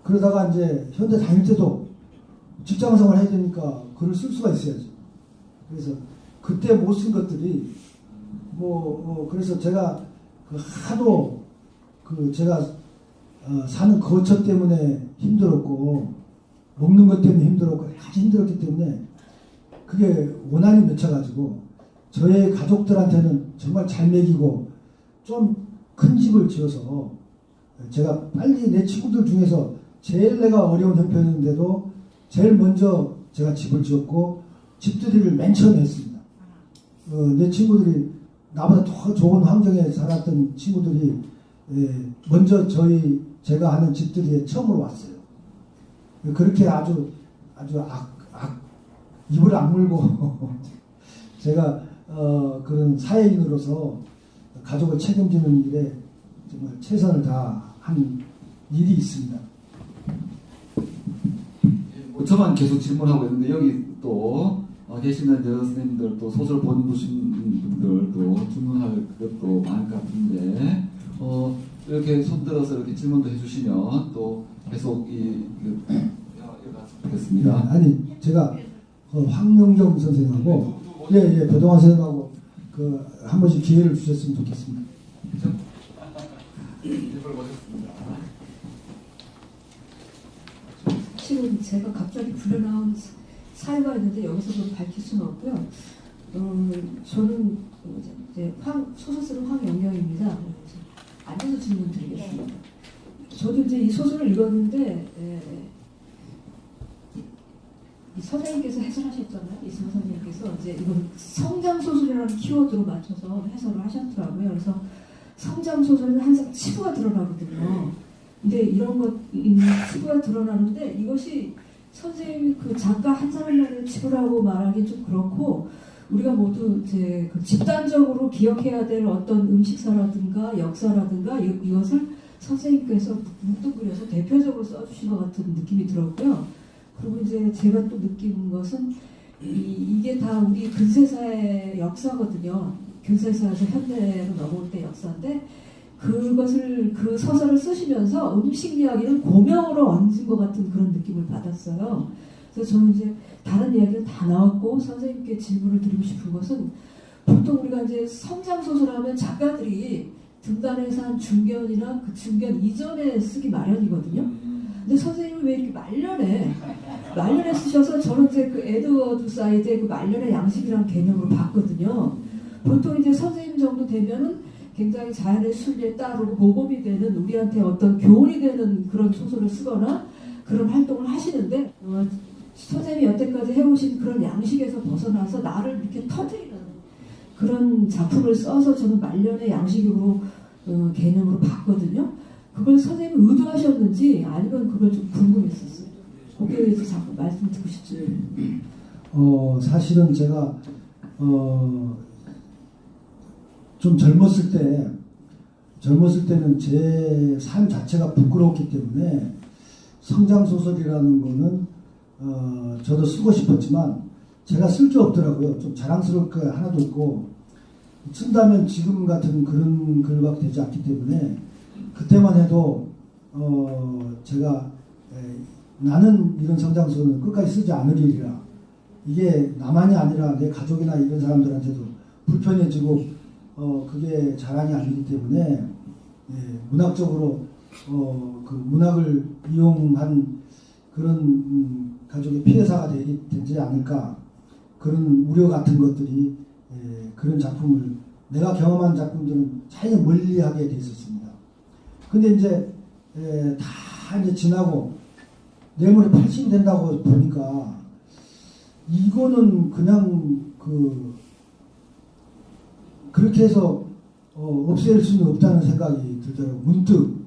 그러다가 이제 현대 다닐 때도 직장생활 해야 되니까 글을 쓸 수가 있어야죠. 그래서 그때 못 쓴 것들이 그래서 제가 하도 제가 사는 거처 때문에 힘들었고 먹는 것 때문에 힘들었고 아주 힘들었기 때문에 그게 원한이 맺혀가지고 저의 가족들한테는 정말 잘 먹이고 좀 큰 집을 지어서 제가 빨리 내 친구들 중에서 제일 내가 어려운 형편인데도 제일 먼저 제가 집을 지었고 집들이를 맨 처음에 했습니다. 내 친구들이 나보다 더 좋은 환경에 살았던 친구들이 먼저 제가 하는 집들이에 처음으로 왔어요. 그렇게 아주 입을 악물고 제가 그런 사회인으로서 가족을 책임지는 일에 정말 최선을 다한 일이 있습니다. 저만 계속 질문하고 있는데 여기 또 계시는 선생님들 또 소설 보신 분들도 질문할 것도 많을 것 같은데 이렇게 손들어서 이렇게 질문도 해주시면 또 계속 하겠습니다. 아니 제가 황명경 선생님하고 배동환 선생님하고 한 번씩 기회를 주셨으면 좋겠습니다. 지금 제가 갑자기 불려나온 사유가 있는데 여기서 그걸 밝힐 수는 없고요. 저는 이제 소설 쓰는 황영경입니다. 앉아서 질문 드리겠습니다. 저도 이제 이 소설을 읽었는데 이 선생님께서 해설하셨잖아요. 이 선생님께서 이제 이건 성장 소설이라는 키워드로 맞춰서 해설을 하셨더라고요. 그래서 성장 소설은 항상 치부가 드러나거든요. 근데 이런 치부가 드러나는데 이것이 선생님이 그 작가 한 사람만의 치부라고 말하기 좀 그렇고 우리가 모두 이제 집단적으로 기억해야 될 어떤 음식사라든가 역사라든가 이것을 선생님께서 뭉뚱그려서 대표적으로 써주신 것 같은 느낌이 들었고요. 그리고 이제 제가 또 느낀 것은 이게 다 우리 근세사의 역사거든요. 근세사에서 현대로 넘어올 때 역사인데 그것을 그 서사를 쓰시면서 음식 이야기는 고명으로 얹은 것 같은 그런 느낌을 받았어요. 그래서 저는 이제 다른 이야기는 다 나왔고 선생님께 질문을 드리고 싶은 것은 보통 우리가 이제 성장 소설하면 작가들이 등단해서 한 중견이나 그 중견 이전에 쓰기 마련이거든요. 근데 선생님은 왜 이렇게 말년에 쓰셔서 저는 이제 그 에드워드 사이드의 그 말년의 양식이라는 개념으로 봤거든요. 보통 이제 선생님 정도 되면은 굉장히 자연의 순리에 따르고 모범이 되는 우리한테 어떤 교훈이 되는 그런 소설을 쓰거나 그런 활동을 하시는데 선생님이 여태까지 해오신 그런 양식에서 벗어나서 나를 이렇게 터뜨리는 그런 작품을 써서 저는 말년의 양식으로 개념으로 봤거든요. 그걸 선생님이 의도하셨는지 아니면 그걸 좀 궁금했었어요. 거기에 대해서 자꾸 말씀 듣고 싶지. 사실은 제가 좀 젊었을 때는 제 삶 자체가 부끄러웠기 때문에 성장 소설이라는 거는 저도 쓰고 싶었지만 제가 쓸 게 없더라고요. 좀 자랑스러울 게 하나도 없고 쓴다면 지금 같은 그런 글밖에 되지 않기 때문에 그때만 해도 제가 나는 이런 성장 소설은 끝까지 쓰지 않으리라. 이게 나만이 아니라 내 가족이나 이런 사람들한테도 불편해지고 그게 자랑이 아니기 때문에 문학적으로 그 문학을 이용한 그런 가족의 피해사가 되지 않을까 그런 우려 같은 것들이 그런 작품을 내가 경험한 작품들은 차라리 멀리하게 돼 있었습니다. 근데 이제 다 이제 지나고 내일 모레 80이 된다고 보니까 이거는 그냥 그렇게 해서 없앨 수는 없다는 생각이 들더라고요. 문득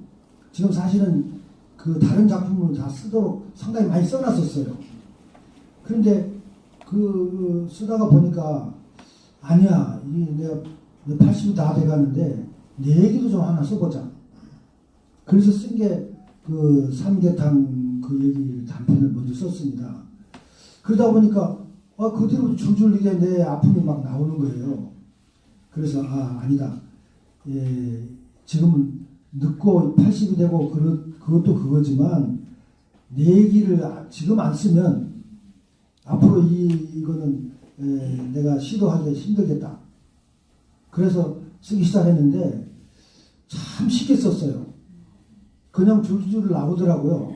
지금 사실은 그 다른 작품을 다 쓰도록 상당히 많이 써놨었어요. 그런데 그 쓰다가 보니까 아니야, 내가 80이 다 돼가는데 내 얘기도 좀 하나 써보자. 그래서 쓴 게 그 삼계탕 그 얘기 단편을 먼저 썼습니다. 그러다 보니까 그 뒤로 줄줄 이게 내 아픔이 막 나오는 거예요. 그래서 아니다. 지금은 늦고 80이 되고 그것도 그거지만 내 얘기를 지금 안 쓰면 앞으로 이거는 내가 시도하기가 힘들겠다. 그래서 쓰기 시작했는데 참 쉽게 썼어요. 그냥 줄줄 나오더라고요.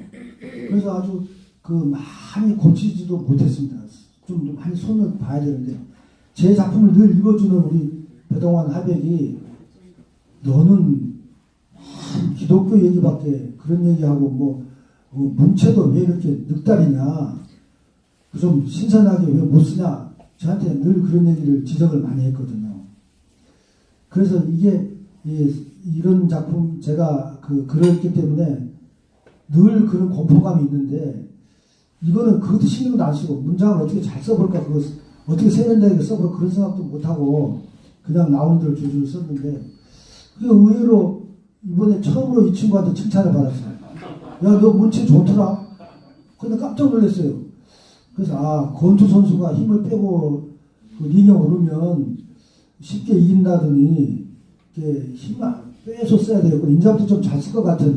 그래서 아주 많이 고치지도 못했습니다. 좀 많이 손을 봐야 되는데 제 작품을 늘 읽어주는 우리 배동환 하백이 너는 기독교 얘기밖에 그런 얘기하고 문체도 왜 이렇게 늑다리냐 좀 신선하게 왜 못 쓰냐 저한테 늘 그런 얘기를 지적을 많이 했거든요. 그래서 이게 이런 작품 제가 그랬기 때문에 늘 그런 공포감이 있는데 이거는 그것도 신경도 안 쓰고 문장을 어떻게 잘 써볼까 그거 어떻게 세련되게 써볼까 그런 생각도 못하고 그냥 나오는 대로 줄줄 썼는데 그게 의외로 이번에 처음으로 이 친구한테 칭찬을 받았어요. 야, 너 문체 좋더라. 근데 깜짝 놀랐어요. 그래서 권투 선수가 힘을 빼고 그 링에 오르면 쉽게 이긴다더니 이렇게 힘을 빼서 써야 되고 인자부터 좀 잘 쓸 것 같은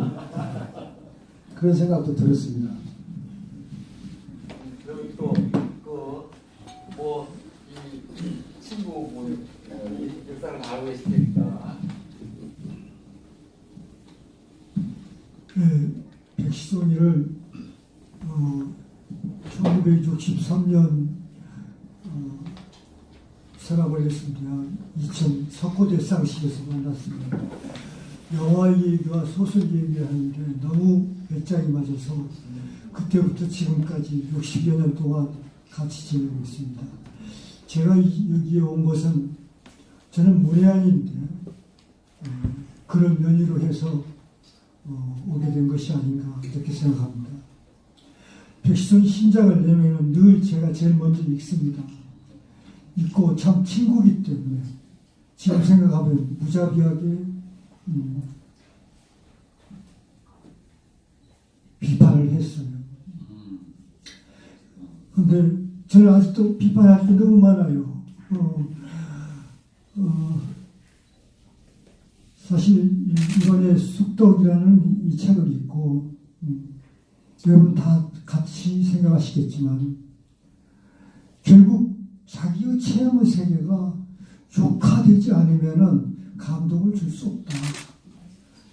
그런 생각도 들었습니다. 그리고 또 이 친구분 역사를 알고 계실 테니까. 백시송이를 1963년 서랍을 했습니다. 2000 석고대상식에서 만났습니다. 영화 얘기와 소설 얘기를 하는데 너무 배짱이 맞아서 그때부터 지금까지 60여 년 동안 같이 지내고 있습니다. 제가 여기에 온 것은 저는 문외한인데 그런 연유로 해서 오게 된 것이 아닌가 이렇게 생각합니다. 백시송 신작을 내면 늘 제가 제일 먼저 읽습니다. 읽고 참 친구기 때문에 지금 생각하면 무자비하게 비판을 했어요. 근데 저는 아직도 비판할 게 너무 많아요. 사실 이번에 쑥덕이라는 이 책을 읽고 여러분 다 같이 생각하시겠지만 결국 자기의 체험의 세계가 욕화되지 않으면은 감동을 줄 수 없다.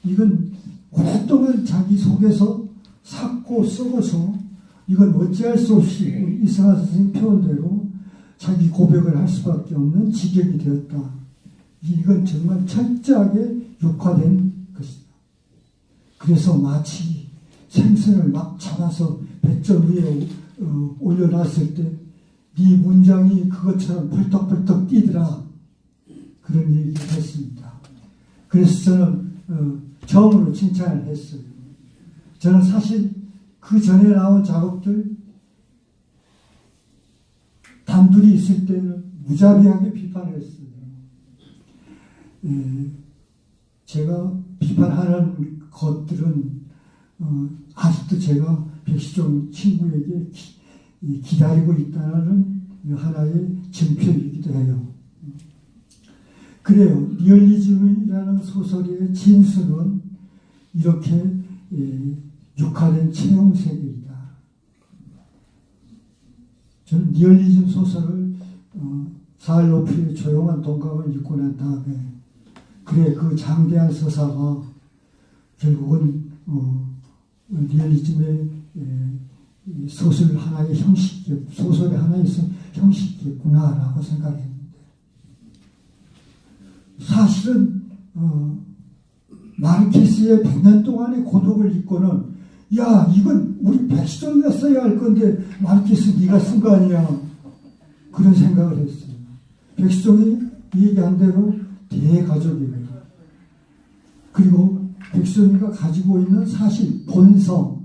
이건 오랫동안 자기 속에서 삭고 썩어서 이건 어찌할 수 없이 이승환 선생님 표현대로 자기 고백을 할 수밖에 없는 지경이 되었다. 이건 정말 철저하게 욕화된 것이다. 그래서 마치 생선을 막 잡아서 배점 위에 올려놨을 때 네 문장이 그것처럼 벌떡벌떡 뛰더라. 그런 얘기를 했습니다. 그래서 저는 처음으로 칭찬을 했어요. 저는 사실 그 전에 나온 작업들 단둘이 있을 때는 무자비하게 비판을 했어요. 제가 비판하는 것들은 아직도 제가 백시종 친구에게 기다리고 있다는 하나의 증표이기도 해요. 그래요. 리얼리즘이라는 소설의 진수는 이렇게 육화된 체험 세계이다. 저는 리얼리즘 소설을 사할로프의 조용한 동감을 읽고 난 다음에 그래 그 장대한 서사가 결국은 리얼리즘의 소설 하나의 소설의 하나의 형식이겠구나라고 생각했는데 사실은 마르케스의 100년 동안의 고독을 읽고는 야 이건 우리 백시종이가 써야 할 건데 마르케스 네가 쓴 거 아니야 그런 생각을 했어요. 백시종이 얘기한 대로 대가족이에요. 그리고 백시종이가 가지고 있는 사실 본성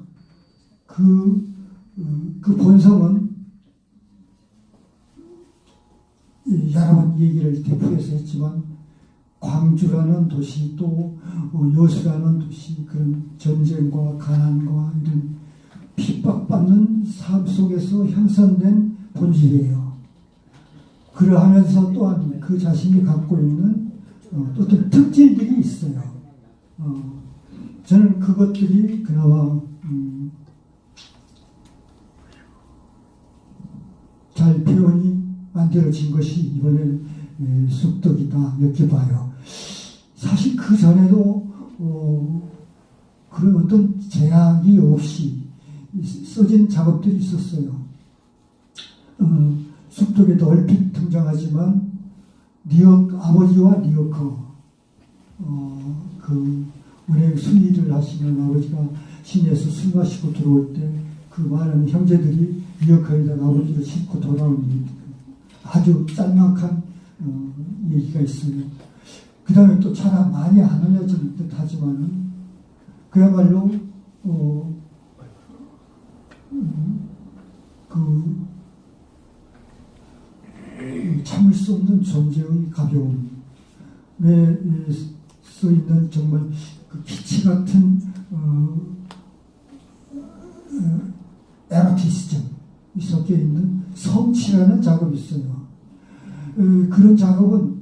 그 본성은 여러 번 얘기를 대표해서 했지만 광주라는 도시 또 여수라는 도시 그런 전쟁과 가난과 이런 핍박받는 삶 속에서 형성된 본질이에요. 그러하면서 또한 그 자신이 갖고 있는 어떤 특질들이 있어요. 저는 그것들이 그나마 잘 표현이 만들어진 것이 이번에 쑥덕이다 이렇게 봐요. 사실 그 전에도 그런 어떤 제약이 없이 써진 작업들이 있었어요. 쑥덕에도 얼핏 등장하지만 아버지와 리어커 그 은행 수의를 하시는 아버지가 시내에서 술 마시고 들어올 때 그 많은 형제들이 리어커에다 아버지를 싣고 돌아오는 얘기 아주 짤막한 얘기가 있어요. 그 다음에 또 잘 많이 안 알려진 듯 하지만은 그야말로 참을 수 없는 존재의 가벼움에 써있는 정말 그 기치 같은 에로티시즘이 섞여 있는 성취라는 작업이 있어요. 그런 작업은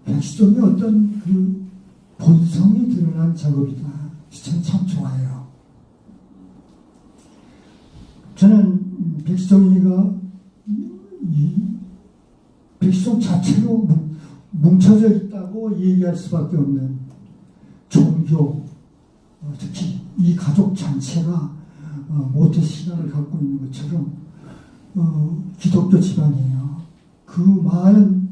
백시종의 어떤 그 본성이 드러난 작업이다. 저는 참 좋아해요. 저는 백시종이가 백시종 자체로 뭉쳐져 있다고 얘기할 수밖에 없는 종교, 특히 이 가족 전체가 모태 신앙을 갖고 있는 것처럼 기독교 집안이에요. 그 많은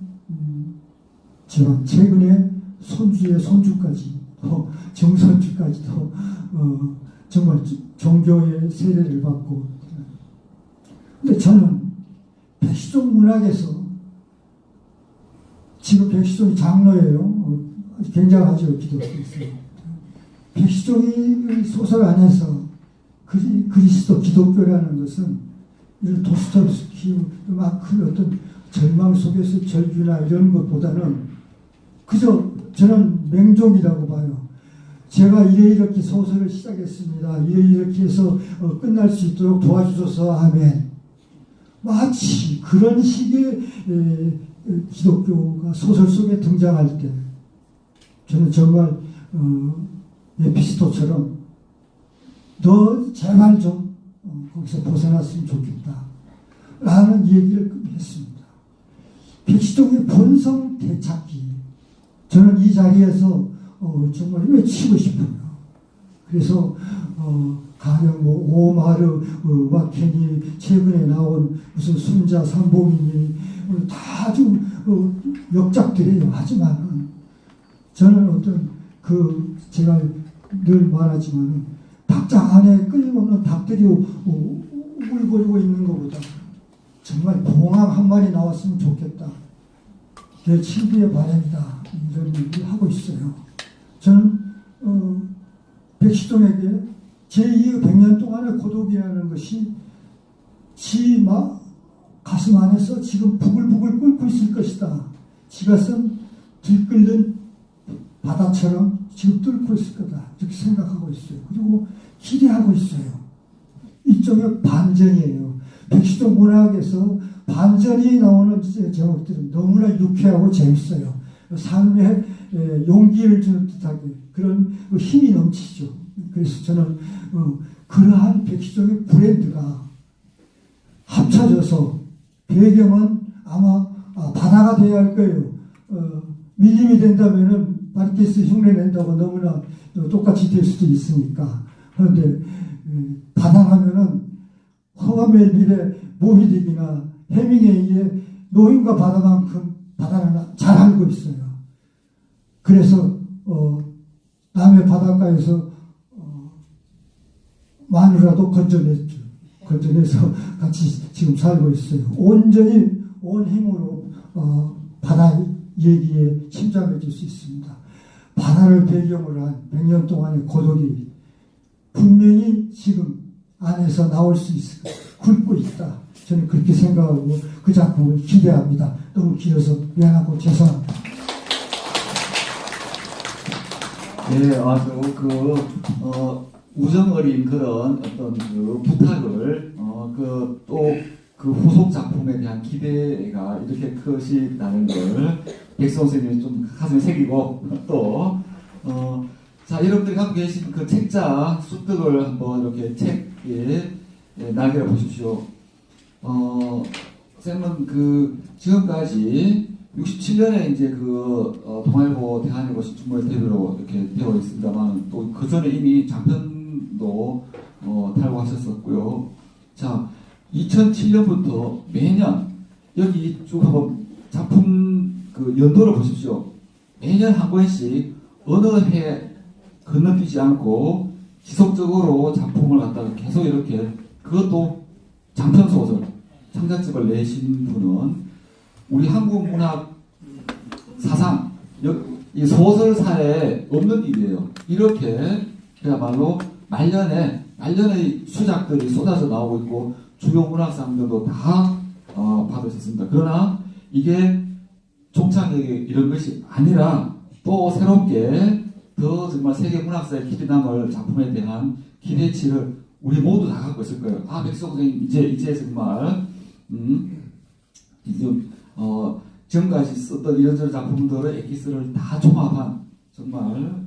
집안, 최근에 손주의 손주까지 정손주까지도 정말 종교의 세례를 받고 근데 저는 백시종 문학에서 지금 백시종이 장로예요. 굉장하죠. 기독교에서. 백시종이 소설 안에서 그리스도 기독교라는 것은 이런 도스토옙스키 막 그 어떤 절망 속에서 절규나 이런 것보다는 그저 저는 맹종이라고 봐요. 제가 이렇게 소설을 시작했습니다. 이렇게 해서 끝날 수 있도록 도와주소서. 아멘. 마치 그런 식의 기독교가 소설 속에 등장할 때 저는 정말 에피스토처럼 너 제발 좀 거기서 벗어났으면 좋겠다 라는 얘기를 했습니다. 백시종의 본성 되찾기 저는 이 자리에서 정말 외치고 싶어요. 그래서 가령 뭐 오마르 와켄이 최근에 나온 무슨 순자 삼봉이니 다 아주 역작들이에요. 하지만 저는 어떤 제가 늘 말하지만 닭장 안에 끊임없는 닭들이 울거리고 있는 것보다 정말 봉황 한 마리 나왔으면 좋겠다. 내 친구의 바람이다. 이런 얘기를 하고 있어요. 저는 백시종에게 제2의 100년 동안의 고독이라는 것이 가슴 안에서 지금 부글부글 끓고 있을 것이다. 지가 쓴 들끓는 바다처럼 지금 끓고 있을 거다. 이렇게 생각하고 있어요. 그리고 기대하고 있어요. 일종의 반전이에요. 백시종 문학에서 반전이 나오는 제목들은 너무나 유쾌하고 재밌어요. 삶에 용기를 주는 듯하게 그런 힘이 넘치죠. 그래서 저는 그러한 백시종의 브랜드가 합쳐져서 배경은 아마 바다가 되어야 할 거예요. 밀림이 된다면은 마르케스 흉내 낸다고 너무나 똑같이 될 수도 있으니까. 그런데 바다라면은 허가멜빌의 모비딕이나 해밍웨이의 노인과 바다만큼 바다는 잘 알고 있어요. 그래서 남해 바닷가에서 마누라도 건져내서 같이 지금 살고 있어요. 온전히 온 힘으로 바다 얘기에 침잠해질 수 있습니다. 바다를 배경으로 한 100년 동안의 고독이 분명히 지금 안에서 나올 수 있을 거예요. 굵고 있다. 저는 그렇게 생각하고 그 작품을 기대합니다. 너무 길어서 미안하고 죄송합니다. 예, 아주 우정 어린 그런 어떤 부탁을 또 후속 작품에 대한 기대가 이렇게 크시다는 걸 백성 선생님이 좀 가슴에 새기고 자, 여러분들이 갖고 계신 그 책자 쑥떡을 한번 이렇게 책에 날개를 보십시오. 쌤은 지금까지 67년에 이제 동아일보 대한일보 신춘문예 대표로 이렇게 되어 있습니다만 또 그 전에 이미 장편도 탈고하셨었고요. 자, 2007년부터 매년 여기 쭉 한번 작품 연도를 보십시오. 매년 한 권씩 어느 해 건너뛰지 않고 지속적으로 작품을 갖다가 계속 이렇게 그것도 장편 소설 창작집을 내신 분은 우리 한국 문학 사상 이 소설사에 없는 일이에요. 이렇게 그야말로 말년에 수작들이 쏟아져 나오고 있고 주요 문학상들도 다 받으셨습니다. 그러나 이게 종착역이 이런 것이 아니라 또 새롭게 더 정말 세계 문학사에 길이 남을 작품에 대한 기대치를 우리 모두 다 갖고 있을 거예요. 백성 선생님 이제 정말 지금까지 썼던 이런저런 작품들의 엑기스를 다 종합한 정말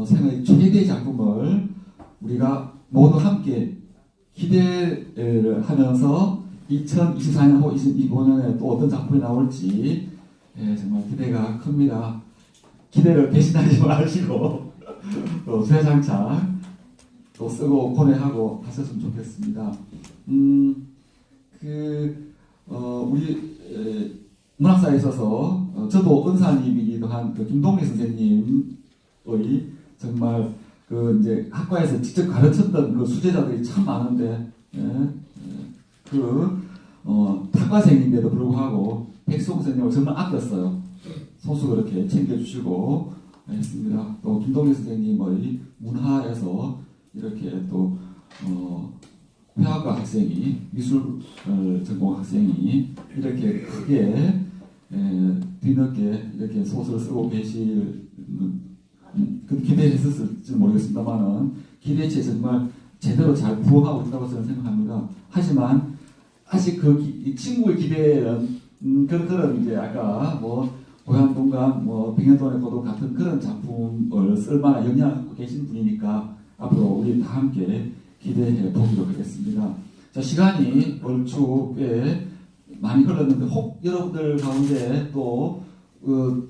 생각의 최대의 작품을 우리가 모두 함께 기대를 하면서 2024년 혹은 2025년에 또 어떤 작품이 나올지 정말 기대가 큽니다. 기대를 배신하지 마시고 또 주야장창 또 쓰고 고뇌하고 하셨으면 좋겠습니다. 우리 문학사에 있어서 저도 은사님이기도 한 김동리 선생님의 정말 이제 학과에서 직접 가르쳤던 수제자들이 참 많은데 학과생인데도 불구하고 백송 선생님을 정말 아꼈어요. 소수 그렇게 챙겨주시고 했습니다. 또 김동리 선생님의 문화에서 이렇게 또 회화과 학생이 미술 전공 학생이 이렇게 크게 뒤늦게 이렇게 소설을 쓰고 계실 기대했었을지 모르겠습니다만은 기대치에 정말 제대로 잘 부응하고 있다고 저는 생각합니다. 하지만 아직 이 친구의 기대는 그런 이제 아까 뭐 고향 동감 뭐 백년동의 고독 같은 그런 작품을 쓸 만한 역량을 갖고 계신 분이니까 앞으로 우리 다 함께 기대해 보도록 하겠습니다. 자, 시간이 얼추 꽤 많이 흘렀는데 혹 여러분들 가운데 또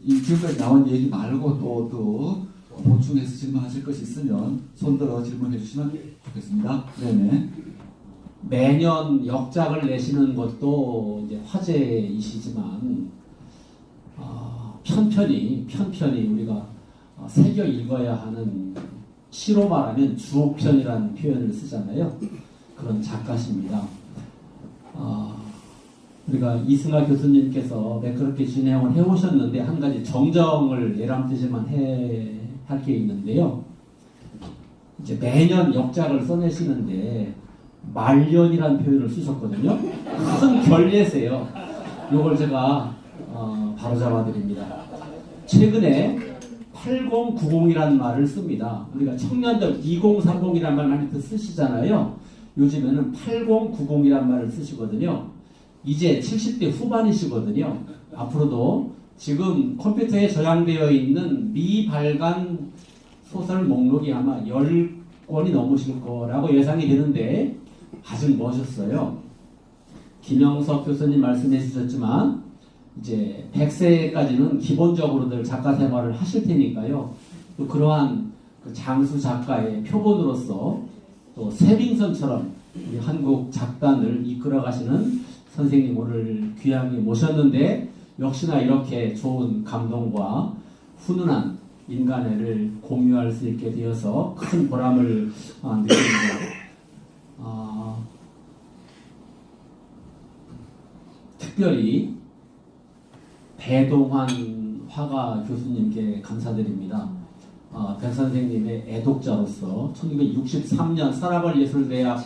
이 지금까지 나온 얘기 말고 또 보충해서 질문하실 것이 있으면 손들어 질문해 주시면 좋겠습니다. 네네. 매년 역작을 내시는 것도 이제 화제이시지만 편편히 우리가 새겨 읽어야 하는 시로 말하면 주옥편이라는 표현을 쓰잖아요. 그런 작가십니다. 우리가 이승하 교수님께서 매끄럽게 진행을 해오셨는데 한 가지 정정을 예람되지만 할 게 있는데요. 이제 매년 역작을 써내시는데 말년이라는 표현을 쓰셨거든요. 큰 결례세요. 요걸 제가 바로 잡아드립니다. 최근에 8090이라는 말을 씁니다. 우리가 청년들 2030이라는 말 많이 쓰시잖아요. 요즘에는 8090이라는 말을 쓰시거든요. 이제 70대 후반이시거든요. 앞으로도 지금 컴퓨터에 저장되어 있는 미발간 소설 목록이 아마 10권이 넘으실 거라고 예상이 되는데 아직 멋있어요. 김영석 교수님 말씀해 주셨지만 이제 100세까지는 기본적으로들 작가 생활을 하실 테니까요. 또 그러한 그 장수 작가의 표본으로서 또 세빙선처럼 우리 한국 작단을 이끌어 가시는 선생님 오늘 귀하게 모셨는데 역시나 이렇게 좋은 감동과 훈훈한 인간애를 공유할 수 있게 되어서 큰 보람을 느낍니다. 특별히 배동환 화가 교수님께 감사드립니다. 배 선생님의 애독자로서 1963년 사라벌 예술대학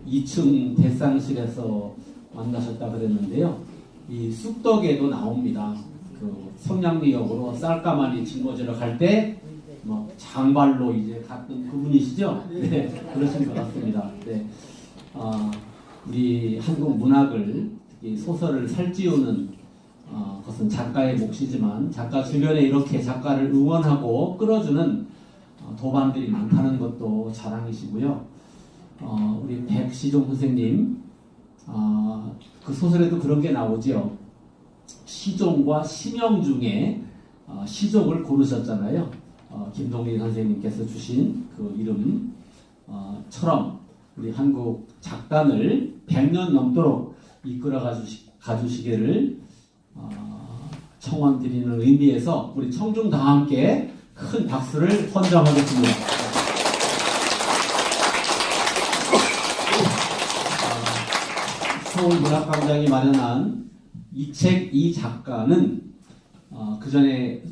2층 대상실에서 만나셨다 그랬는데요. 이 쑥덕에도 나옵니다. 그 성량리역으로 쌀가마니 짊어지러 갈 때 뭐 장발로 이제 갔던 그분이시죠? 네, 그러신 것 같습니다. 네, 우리 한국 문학을 특히 소설을 살찌우는 것은 작가의 몫이지만 작가 주변에 이렇게 작가를 응원하고 끌어주는 도반들이 많다는 것도 자랑이시고요. 우리 백시종 선생님 그 소설에도 그런 게 나오죠. 시종과 시명 중에 시종을 고르셨잖아요. 김동린 선생님께서 주신 그 이름처럼 우리 한국 작단을 100년 넘도록 이끌어 가주시기를 청원드리는 의미에서 우리 청중 다 함께 큰 박수를 헌정하겠습니다. 서울문학광장이 마련한 이 책 이 작가는 그 전에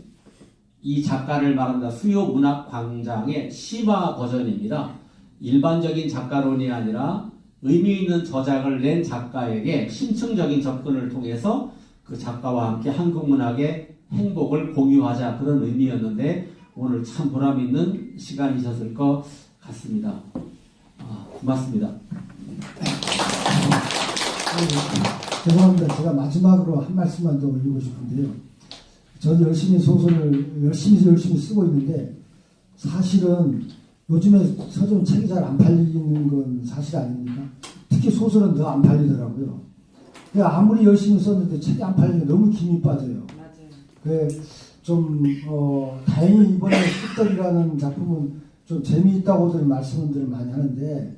이 작가를 말한다 수요 문학광장의 심화 버전입니다. 일반적인 작가론이 아니라 의미 있는 저작을 낸 작가에게 심층적인 접근을 통해서 그 작가와 함께 한국 문학의 행복을 공유하자 그런 의미였는데 오늘 참 보람 있는 시간이셨을 것 같습니다. 고맙습니다. 죄송합니다. 제가 마지막으로 한 말씀만 더 올리고 싶은데요. 저는 소설을 열심히 쓰고 있는데 사실은 요즘에 서점 책이 잘 안 팔리는 건 사실 아닙니까? 특히 소설은 더 안 팔리더라고요. 아무리 열심히 썼는데 책이 안 팔리면 너무 김이 빠져요. 맞아요. 다행히 이번에 쑥덕이라는 작품은 좀 재미있다고들 말씀을 많이 하는데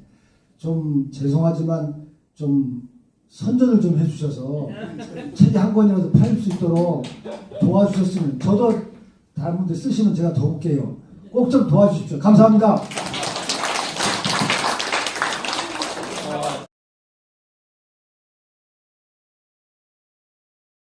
좀 죄송하지만 좀 선전을 좀 해주셔서 책이 한 권이라도 팔릴 수 있도록 도와주셨으면 저도 다른 분들 쓰시면 제가 더 볼게요. 꼭 좀 도와주십시오. 감사합니다.